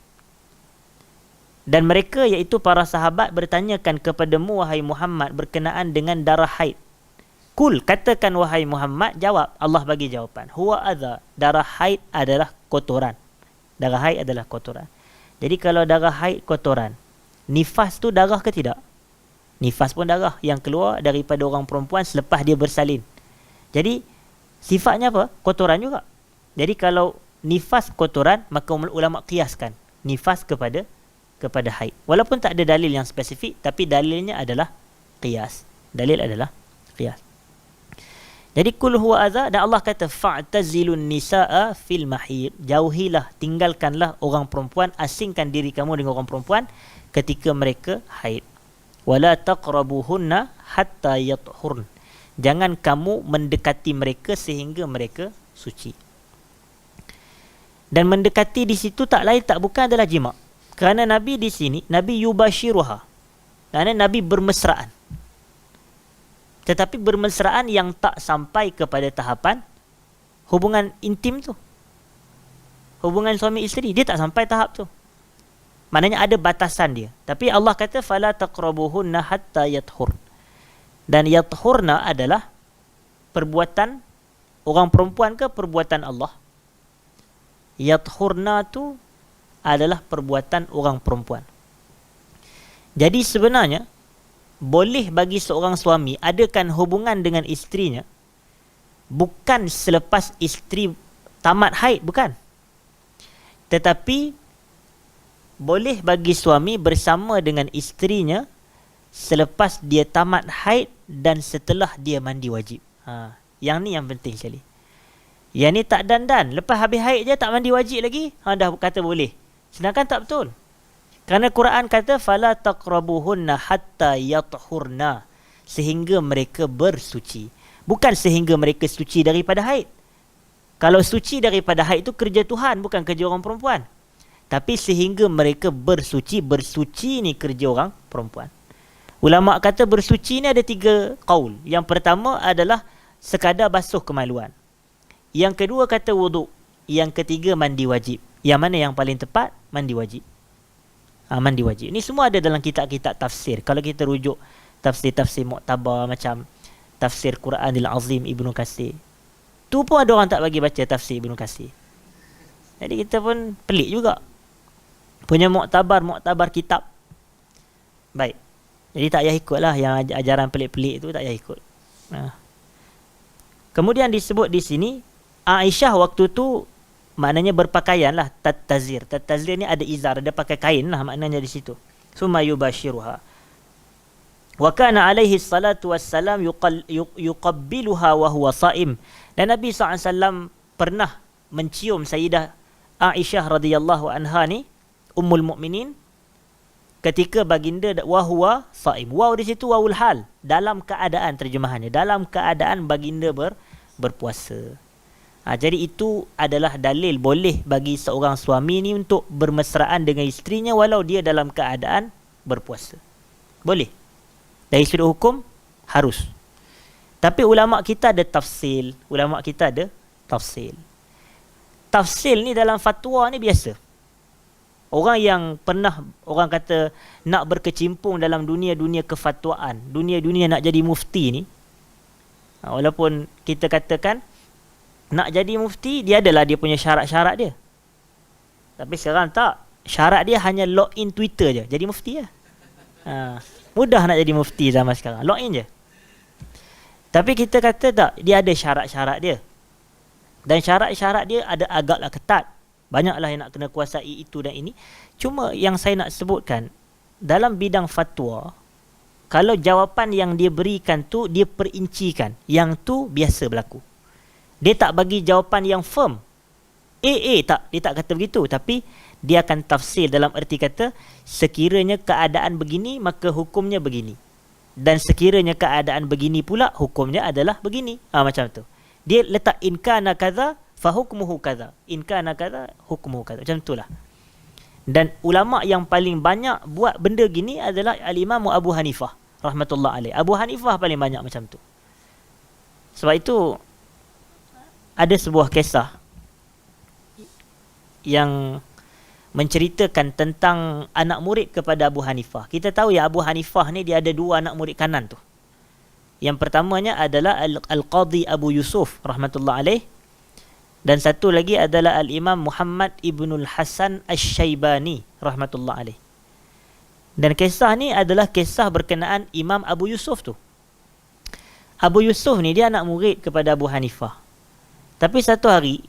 Dan mereka iaitu para sahabat bertanyakan kepadamu wahai Muhammad berkenaan dengan darah haid. Kul, katakan wahai Muhammad, jawab, Allah bagi jawapan, huwa adha, darah haid adalah kotoran. Darah haid adalah kotoran. Jadi kalau darah haid kotoran, nifas tu darah ke tidak? Nifas pun darah yang keluar daripada orang perempuan selepas dia bersalin. Jadi sifatnya apa? Kotoran juga. Jadi kalau nifas kotoran, maka ulama qiyaskan nifas kepada haid. Walaupun tak ada dalil yang spesifik, tapi dalilnya adalah qiyas. Dalil adalah qiyas. Jadi kul huwa adza, dan Allah kata fa'tazilun nisaa fil mahid, jauhilah, tinggalkanlah orang perempuan, asingkan diri kamu dengan orang perempuan ketika mereka haid. Wala taqrabuhunna hatta yathurn, jangan kamu mendekati mereka sehingga mereka suci. Dan mendekati di situ tak lain tak bukan adalah jima'. Kerana Nabi di sini, Nabi yubashiruha, kerana Nabi bermesraan. Tetapi bermesraan yang tak sampai kepada tahapan hubungan intim tu. Hubungan suami isteri, dia tak sampai tahap tu. Maknanya ada batasan dia. Tapi Allah kata fala taqrabuhunna hatta yathurn. Dan yathurna adalah perbuatan orang perempuan ke perbuatan Allah? Yathurna tu adalah perbuatan orang perempuan. Jadi sebenarnya boleh bagi seorang suami adakan hubungan dengan isterinya bukan selepas isteri tamat haid, bukan. Tetapi boleh bagi suami bersama dengan isterinya selepas dia tamat haid dan setelah dia mandi wajib. Yang ni yang penting sekali. Yang ni tak dandan, lepas habis haid je tak mandi wajib lagi, dah kata boleh. Sedangkan tak betul. Kerana Quran kata fala taqrabuhunna hatta yathurna, sehingga mereka bersuci. Bukan sehingga mereka suci daripada haid. Kalau suci daripada haid itu kerja Tuhan, bukan kerja orang perempuan. Tapi sehingga mereka bersuci, bersuci ni kerja orang perempuan. Ulama kata bersuci ni ada 3 qaul. Yang pertama adalah sekadar basuh kemaluan. Yang kedua kata wuduk. Yang ketiga mandi wajib. Yang mana yang paling tepat? Mandi wajib. Mandi wajib. Ini semua ada dalam kitab-kitab tafsir. Kalau kita rujuk tafsir-tafsir Mu'tabar macam tafsir Quranil Azim Ibnu Katsir, tu pun ada orang tak bagi baca tafsir Ibnu Katsir. Jadi kita pun pelik juga. Punya Mu'tabar kitab. Baik. Jadi tak payah ikutlah yang ajaran pelik-pelik tu, tak payah ikut. Kemudian disebut di sini Aisyah waktu tu maknanya berpakaian lah, tattazir. Tattazir ni ada izar, ada pakai kain lah maknanya di situ. Summa yubashiruha. Wa kana alaihi salatu wassalam yuqabbiluha wa huwa saim. Dan Nabi SAW pernah mencium Sayyidah Aisyah radhiyallahu anha ni, Ummul Mukminin, ketika baginda wa huwa saim. Waw di situ wawul hal, dalam keadaan, terjemahannya dalam keadaan baginda berpuasa. Jadi itu adalah dalil boleh bagi seorang suami ni untuk bermesraan dengan isterinya walau dia dalam keadaan berpuasa. Boleh. Dari sudut hukum, harus. Tapi ulama kita ada tafsil. Tafsil ni dalam fatwa ni biasa. Orang yang pernah, orang kata nak berkecimpung dalam dunia-dunia kefatwaan, dunia-dunia nak jadi mufti ni, walaupun kita katakan nak jadi mufti, dia adalah dia punya syarat-syarat dia. Tapi sekarang tak. Syarat dia hanya login Twitter je, jadi mufti lah. Mudah nak jadi mufti zaman sekarang. Login je. Tapi kita kata tak, dia ada syarat-syarat dia. Dan syarat-syarat dia ada agaklah ketat. Banyaklah yang nak kena kuasai itu dan ini. Cuma yang saya nak sebutkan, dalam bidang fatwa, kalau jawapan yang dia berikan tu dia perincikan, yang tu biasa berlaku. Dia tak bagi jawapan yang firm. Tak, dia tak kata begitu, tapi dia akan tafsir dalam erti kata sekiranya keadaan begini maka hukumnya begini. Dan sekiranya keadaan begini pula hukumnya adalah begini. Macam tu. Dia letak in kana kadza fa hukmuhu kadza. In kana kadza hukmuhu kadza. Macam itulah. Dan ulama yang paling banyak buat benda gini adalah al-Imam Abu Hanifah rahmatullah alaih. Abu Hanifah paling banyak macam tu. Sebab itu ada sebuah kisah yang menceritakan tentang anak murid kepada Abu Hanifah. Kita tahu ya, Abu Hanifah ni dia ada dua anak murid kanan tu. Yang pertamanya adalah Al-Qadhi Abu Yusuf rahmatullah alaih, dan satu lagi adalah Al-Imam Muhammad Ibnul Hasan Asy-Syaibani rahmatullah alaih. Dan kisah ni adalah kisah berkenaan Imam Abu Yusuf tu. Abu Yusuf ni dia anak murid kepada Abu Hanifah. Tapi satu hari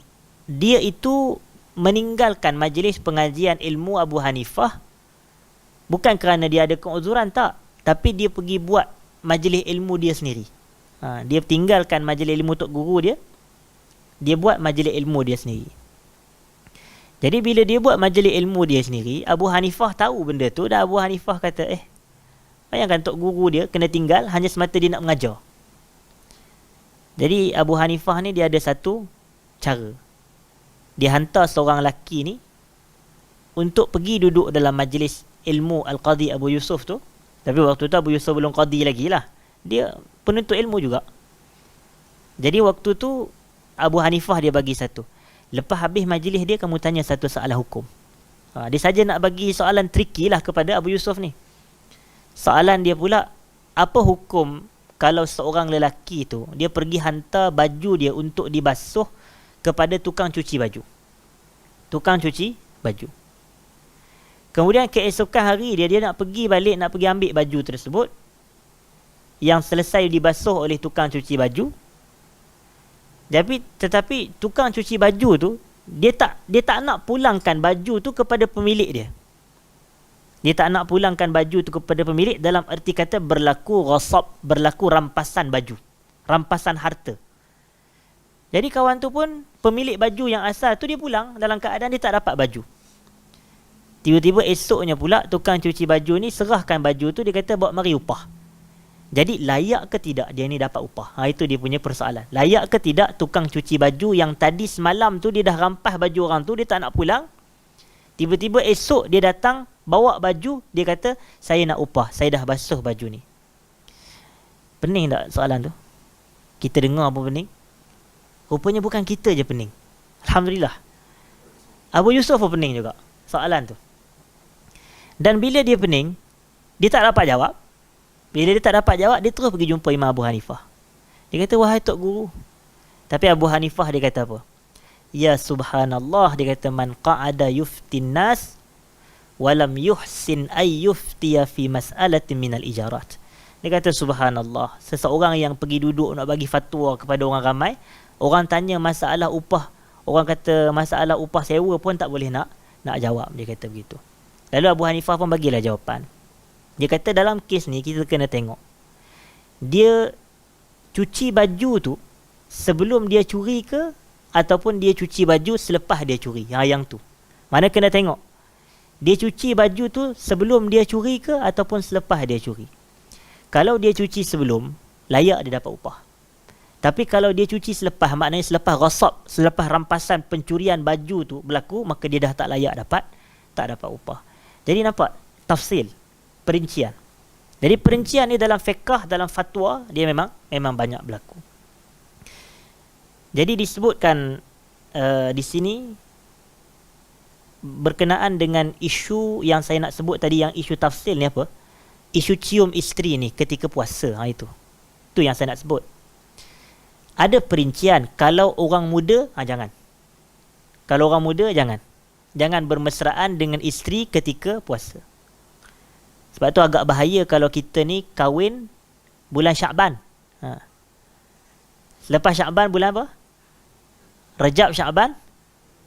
dia itu meninggalkan majlis pengajian ilmu Abu Hanifah, bukan kerana dia ada keuzuran, tak, tapi dia pergi buat majlis ilmu dia sendiri. Dia tinggalkan majlis ilmu tok guru dia buat majlis ilmu dia sendiri. Jadi bila dia buat majlis ilmu dia sendiri, Abu Hanifah tahu benda tu, dan Abu Hanifah kata, bayangkan tok guru dia kena tinggal hanya semata dia nak mengajar. Jadi Abu Hanifah ni dia ada satu cara. Dia hantar seorang lelaki ni untuk pergi duduk dalam majlis ilmu Al-Qadhi Abu Yusuf tu. Tapi waktu tu Abu Yusuf belum qadhi lagi lah. Dia penuntut ilmu juga. Jadi waktu tu Abu Hanifah dia bagi satu. Lepas habis majlis dia, kamu tanya satu soalan hukum. Dia saja nak bagi soalan tricky lah kepada Abu Yusuf ni. Soalan dia pula, apa hukum kalau seorang lelaki tu dia pergi hantar baju dia untuk dibasuh kepada tukang cuci baju. Tukang cuci baju. Kemudian keesokan hari dia nak pergi balik, nak pergi ambil baju tersebut yang selesai dibasuh oleh tukang cuci baju. Tetapi tukang cuci baju tu dia tak nak pulangkan baju tu kepada pemilik dia. Dia tak nak pulangkan baju tu kepada pemilik, dalam erti kata berlaku ghasab, berlaku rampasan baju, rampasan harta. Jadi kawan tu pun, pemilik baju yang asal tu dia pulang dalam keadaan dia tak dapat baju. Tiba-tiba esoknya pula tukang cuci baju ni serahkan baju tu, dia kata bawa mari upah. Jadi layak ke tidak dia ni dapat upah? Itu dia punya persoalan. Layak ke tidak tukang cuci baju yang tadi semalam tu dia dah rampas baju orang tu, dia tak nak pulang. Tiba-tiba esok dia datang bawa baju, dia kata saya nak upah, saya dah basuh baju ni. Pening tak soalan tu? Kita dengar apa pening? Rupanya bukan kita je pening. Alhamdulillah. Abu Yusuf pun pening juga soalan tu. Dan bila dia pening, dia tak dapat jawab. Bila dia tak dapat jawab, dia terus pergi jumpa Imam Abu Hanifah. Dia kata, wahai Tok Guru. Tapi Abu Hanifah dia kata apa? Ya subhanallah, dia kata, man qa'ada yuftin nas walam yuhsin ay yuftiya fi mas'alatin minal ijarat. Dia kata, subhanallah, seseorang yang pergi duduk nak bagi fatwa kepada orang ramai, orang tanya masalah upah, orang kata masalah upah sewa pun tak boleh nak jawab. Dia kata begitu. Lalu Abu Hanifah pun bagilah jawapan. Dia kata dalam kes ni kita kena tengok, dia cuci baju tu sebelum dia curi ke, ataupun dia cuci baju selepas dia curi. Yang tu mana kena tengok, dia cuci baju tu sebelum dia curi ke ataupun selepas dia curi. Kalau dia cuci sebelum, layak dia dapat upah. Tapi kalau dia cuci selepas, maknanya selepas ghasab, selepas rampasan pencurian baju tu berlaku, maka dia dah tak layak tak dapat upah. Jadi nampak tafsil, perincian. Jadi perincian ni dalam fiqh, dalam fatwa, dia memang banyak berlaku. Jadi disebutkan di sini berkenaan dengan isu yang saya nak sebut tadi, yang isu tafsil ni apa? Isu cium isteri ni ketika puasa. Itu yang saya nak sebut. Ada perincian. Kalau orang muda, jangan. Kalau orang muda, jangan bermesraan dengan isteri ketika puasa. Sebab tu agak bahaya kalau kita ni kahwin bulan Syakban. Selepas Syakban bulan apa? Rajab, Syakban,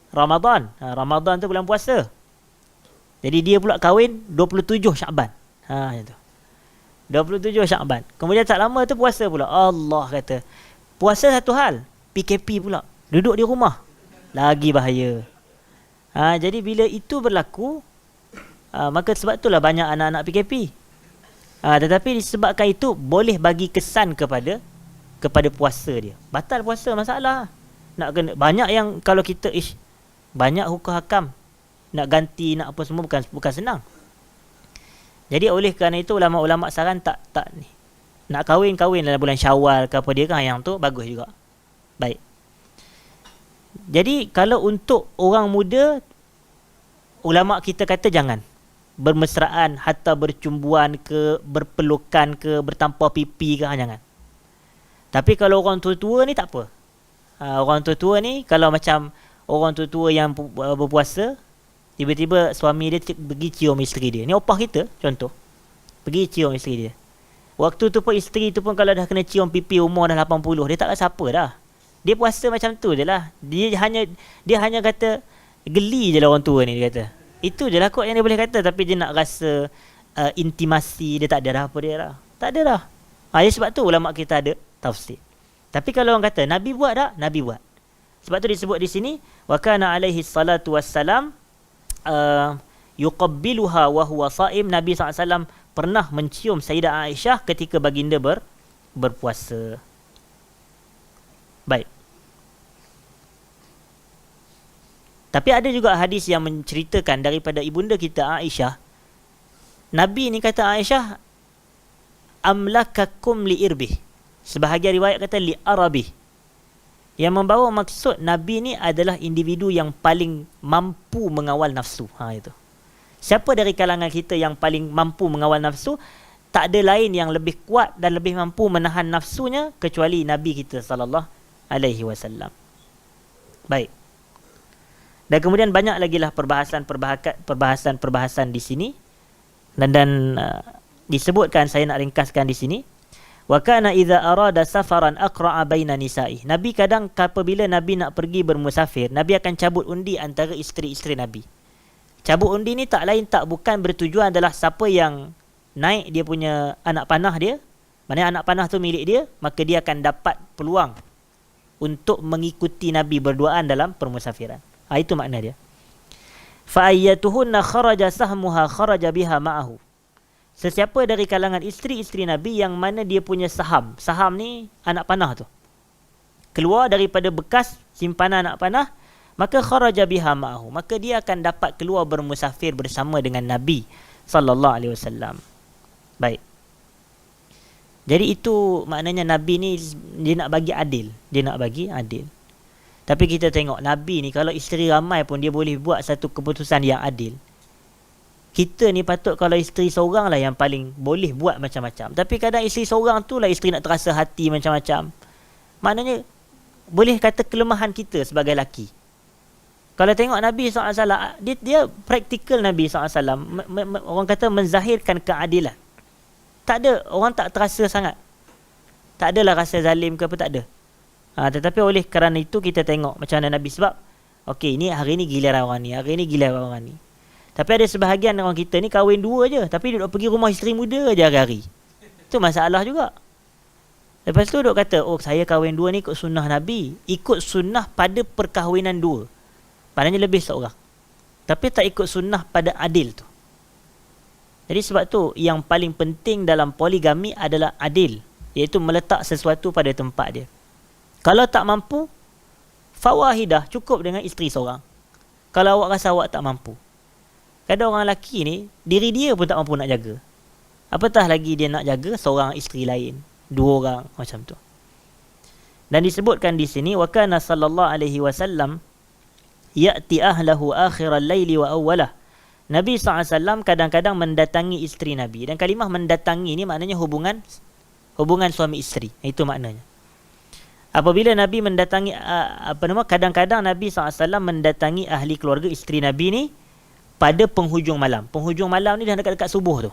Ramadan. Ramadan tu bulan puasa. Jadi dia pula kahwin 27 Syaban. Macam tu. 27 Syaban. Kemudian tak lama tu puasa pula. Allah kata. Puasa satu hal. PKP pula. Duduk di rumah. Lagi bahaya. Jadi bila itu berlaku, maka sebab itulah banyak anak-anak PKP. Tetapi disebabkan itu boleh bagi kesan kepada puasa dia. Batal puasa, masalah. Nak kena banyak yang kalau kita banyak hukum hakam nak ganti, nak apa semua bukan senang. Jadi oleh kerana itu ulama-ulama saran tak ni. Nak kahwin dalam bulan Syawal ke apa dia kan, yang tu bagus juga. Baik. Jadi kalau untuk orang muda, ulama kita kata jangan bermesraan, hatta bercumbuan ke, berpelukan ke, bertampar pipi ke, jangan. Tapi kalau orang tua-tua ni tak apa. Orang tua-tua ni kalau macam orang tua-tua yang berpuasa, tiba-tiba suami dia pergi cium isteri dia. Ni opah kita contoh. Pergi cium isteri dia. Waktu tu pun isteri tu pun kalau dah kena cium pipi umur dah 80, dia tak rasa apa dah. Dia puasa macam tu je lah. Dia hanya kata geli je lah orang tua ni, dia kata. Itu je lah kot yang dia boleh kata. Tapi dia nak rasa intimasi, dia tak ada dah apa dia dah. Tak ada dah. Sebab tu ulama kita ada tafsir. Tapi kalau orang kata Nabi buat tak? Nabi buat. Sebab tu disebut di sini wa kana alaihi salatu wassalam yuqabbiluha wa huwa saim. Nabi SAW pernah mencium Sayyidah Aisyah ketika baginda berpuasa. Baik. Tapi ada juga hadis yang menceritakan daripada ibunda kita Aisyah. Nabi ni kata Aisyah, amlakakum li irbih. Sebahagian riwayat kata li arabih. Yang membawa maksud Nabi ni adalah individu yang paling mampu mengawal nafsu. Itu. Siapa dari kalangan kita yang paling mampu mengawal nafsu? Tak ada lain yang lebih kuat dan lebih mampu menahan nafsunya kecuali Nabi kita sallallahu alaihi wasallam. Baik. Dan kemudian banyak lagi lah perbahasan di sini. Dan disebutkan, saya nak ringkaskan di sini. Wa kana idza arada safaran aqra'a baina nisa'i. Nabi kadang apabila Nabi nak pergi bermusafir, Nabi akan cabut undi antara isteri-isteri Nabi. Cabut undi ni tak lain tak bukan bertujuan adalah siapa yang naik dia punya anak panah dia, maknanya anak panah tu milik dia, maka dia akan dapat peluang untuk mengikuti Nabi berduaan dalam permusafiran. Itu makna dia. Fa ayyatuhunna kharaja sahmuha kharaja biha ma'ahu. Sesiapa dari kalangan isteri-isteri Nabi yang mana dia punya saham. Saham ni anak panah tu. Keluar daripada bekas simpanan anak panah, maka kharaja biha ma'ahu. Maka dia akan dapat keluar bermusafir bersama dengan Nabi sallallahu alaihi wasallam. Baik. Jadi itu maknanya Nabi ni dia nak bagi adil. Dia nak bagi adil. Tapi kita tengok Nabi ni kalau isteri ramai pun dia boleh buat satu keputusan yang adil. Kita ni patut kalau isteri seorang lah yang paling boleh buat macam-macam. Tapi kadang isteri seorang tu lah isteri nak terasa hati macam-macam. Maknanya boleh kata kelemahan kita sebagai lelaki. Kalau tengok Nabi SAW, dia praktikal Nabi SAW. Orang kata menzahirkan keadilan. Tak ada, orang tak terasa sangat. Tak adalah rasa zalim ke apa, tak ada. Tetapi oleh kerana itu kita tengok macam mana Nabi. Sebab okey, ni hari ni giliran orang ni, hari ni giliran orang ni. Tapi ada sebahagian orang kita ni kahwin dua je, tapi duduk pergi rumah isteri muda je hari-hari. Itu masalah juga. Lepas tu duduk kata, oh saya kahwin dua ni ikut sunnah Nabi. Ikut sunnah pada perkahwinan dua. Maknanya lebih seorang. Tapi tak ikut sunnah pada adil tu. Jadi sebab tu yang paling penting dalam poligami adalah adil. Iaitu meletak sesuatu pada tempat dia. Kalau tak mampu, fawahidah, cukup dengan isteri seorang. Kalau awak rasa awak tak mampu. Kadang orang lelaki ni, diri dia pun tak mampu nak jaga. Apatah lagi dia nak jaga seorang isteri lain. Dua orang macam tu. Dan disebutkan di sini, wa kana sallallahu alaihi wasallam ya'ti ahlahu akhiral laili wa awwalah. Nabi SAW kadang-kadang mendatangi isteri Nabi. Dan kalimah mendatangi ni maknanya hubungan suami isteri. Itu maknanya. Apabila Nabi mendatangi kadang-kadang Nabi SAW mendatangi ahli keluarga isteri Nabi ni pada penghujung malam. Penghujung malam ni dah dekat-dekat subuh tu.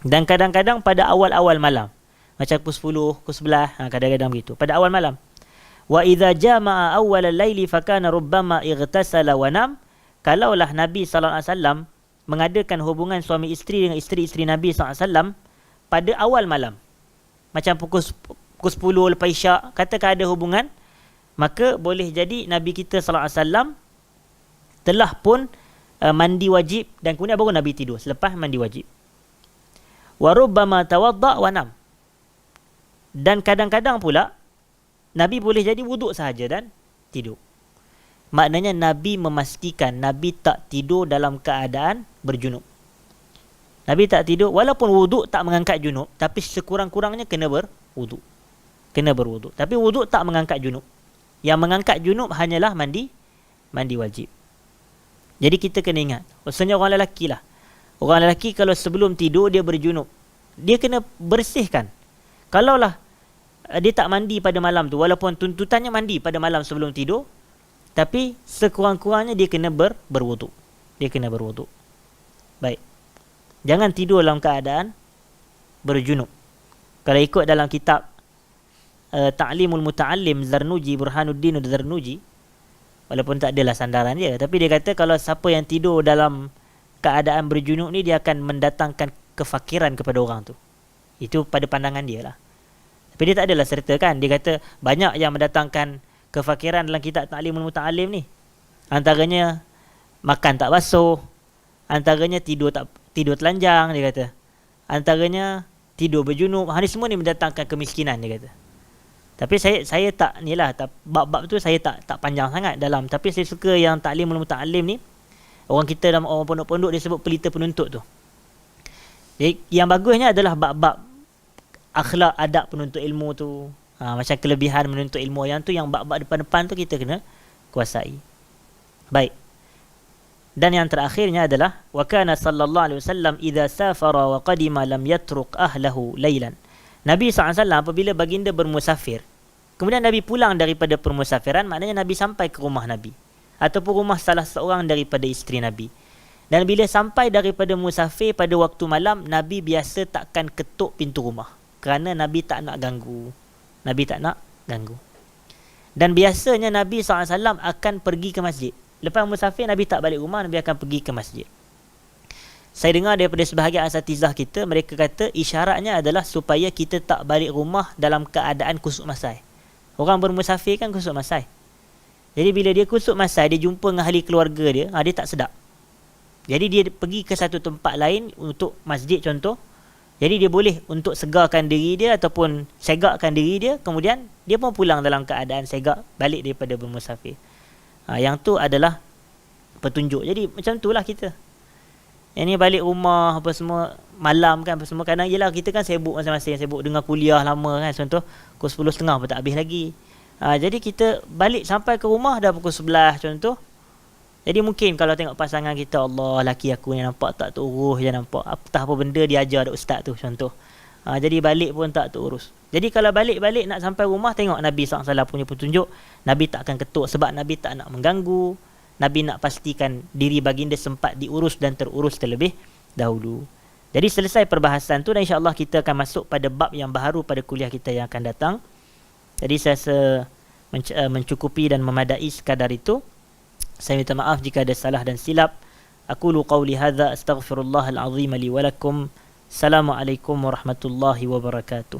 Dan kadang-kadang pada awal-awal malam. Macam pukul 10, pukul 11, kadang-kadang begitu. Pada awal malam. Wa idza jama'a awwal al-laili fa kana rubbama ightasala wa nam. Kalaulah Nabi sallallahu alaihi wasallam mengadakan hubungan suami isteri dengan isteri-isteri Nabi SAW pada awal malam. Macam pukul 10 lepas isyak, katakan ada hubungan, maka boleh jadi Nabi kita SAW telah pun mandi wajib dan kemudian baru Nabi tidur selepas mandi wajib. Wa rubbama tawadda' wa nam. Dan kadang-kadang pula Nabi boleh jadi wuduk sahaja dan tidur. Maknanya Nabi memastikan Nabi tak tidur dalam keadaan berjunub. Nabi tak tidur walaupun wuduk tak mengangkat junub, tapi sekurang-kurangnya kena berwuduk. Kena berwuduk. Tapi wuduk tak mengangkat junub. Yang mengangkat junub hanyalah mandi wajib. Jadi kita kena ingat, khususnya orang lelaki lah. Orang lelaki kalau sebelum tidur dia berjunub, dia kena bersihkan. Kalaulah dia tak mandi pada malam tu, walaupun tuntutannya mandi pada malam sebelum tidur, tapi sekurang-kurangnya dia kena berwuduk. Dia kena berwuduk. Baik. Jangan tidur dalam keadaan berjunub. Kalau ikut dalam kitab Ta'limul Muta'allim Zarnuji, Burhanuddin Zarnuji, walaupun tak adalah sandaran dia, tapi dia kata kalau siapa yang tidur dalam keadaan berjunub ni, dia akan mendatangkan kefakiran kepada orang tu. Itu pada pandangan dia lah. Tapi dia tak adalah sertakan. Dia kata banyak yang mendatangkan kefakiran dalam kitab Ta'limul Muta'allim ni. Antaranya makan tak basuh, antaranya tidur telanjang, dia kata. Antaranya tidur berjunub. Ini semua ni mendatangkan kemiskinan, dia kata. Tapi saya tak nilah, bab-bab tu saya tak panjang sangat dalam, tapi saya suka yang Ta'limul Muta'allim ni. Orang kita dalam orang pondok-pondok dia sebut pelita penuntut tu. Jadi, yang bagusnya adalah bab-bab akhlak adab penuntut ilmu tu. Macam kelebihan menuntut ilmu, yang tu, yang bab-bab depan-depan tu kita kena kuasai. Baik. Dan yang terakhirnya adalah wa kana sallallahu alaihi wasallam idza safara wa qadima lam yatruk ahlahu lailan. Nabi SAW apabila baginda bermusafir, kemudian Nabi pulang daripada permusafiran, maknanya Nabi sampai ke rumah Nabi ataupun rumah salah seorang daripada isteri Nabi. Dan bila sampai daripada musafir pada waktu malam, Nabi biasa takkan ketuk pintu rumah kerana Nabi tak nak ganggu. Nabi tak nak ganggu. Dan biasanya Nabi SAW akan pergi ke masjid. Lepas musafir, Nabi tak balik rumah, Nabi akan pergi ke masjid. Saya dengar daripada sebahagian asatizah kita, mereka kata isyaratnya adalah supaya kita tak balik rumah dalam keadaan kusuk masai. Orang bermusafir kan kusuk masai. Jadi bila dia kusuk masai, dia jumpa dengan ahli keluarga dia, dia tak sedap. Jadi dia pergi ke satu tempat lain untuk masjid contoh. Jadi dia boleh untuk segarkan diri dia ataupun segakkan diri dia, kemudian dia pun pulang dalam keadaan segak balik daripada bermusafir. Yang tu adalah petunjuk. Jadi macam itulah kita. Yang ni balik rumah apa semua malam kan, apa semua, kadang yelah kita kan sibuk masing-masing, sibuk dengan kuliah lama kan, contoh pukul 10.30 pun tak habis lagi. Jadi kita balik sampai ke rumah dah pukul 11 contoh. Jadi mungkin kalau tengok pasangan kita, Allah, laki aku ni nampak tak terurus, dia nampak entah apa benda dia ajar dak ustaz tu contoh. Jadi balik pun tak terurus. Jadi kalau balik-balik nak sampai rumah, tengok Nabi SAW punya petunjuk, Nabi tak akan ketuk sebab Nabi tak nak mengganggu. Nabi nak pastikan diri baginda sempat diurus dan terurus terlebih dahulu. Jadi selesai perbahasan tu dan insya-Allah kita akan masuk pada bab yang baru pada kuliah kita yang akan datang. Jadi saya rasa mencukupi dan memadai sekadar itu. Saya minta maaf jika ada salah dan silap. Aqulu qawli hadza astaghfirullahal azim li wa lakum. Assalamualaikum warahmatullahi wabarakatuh.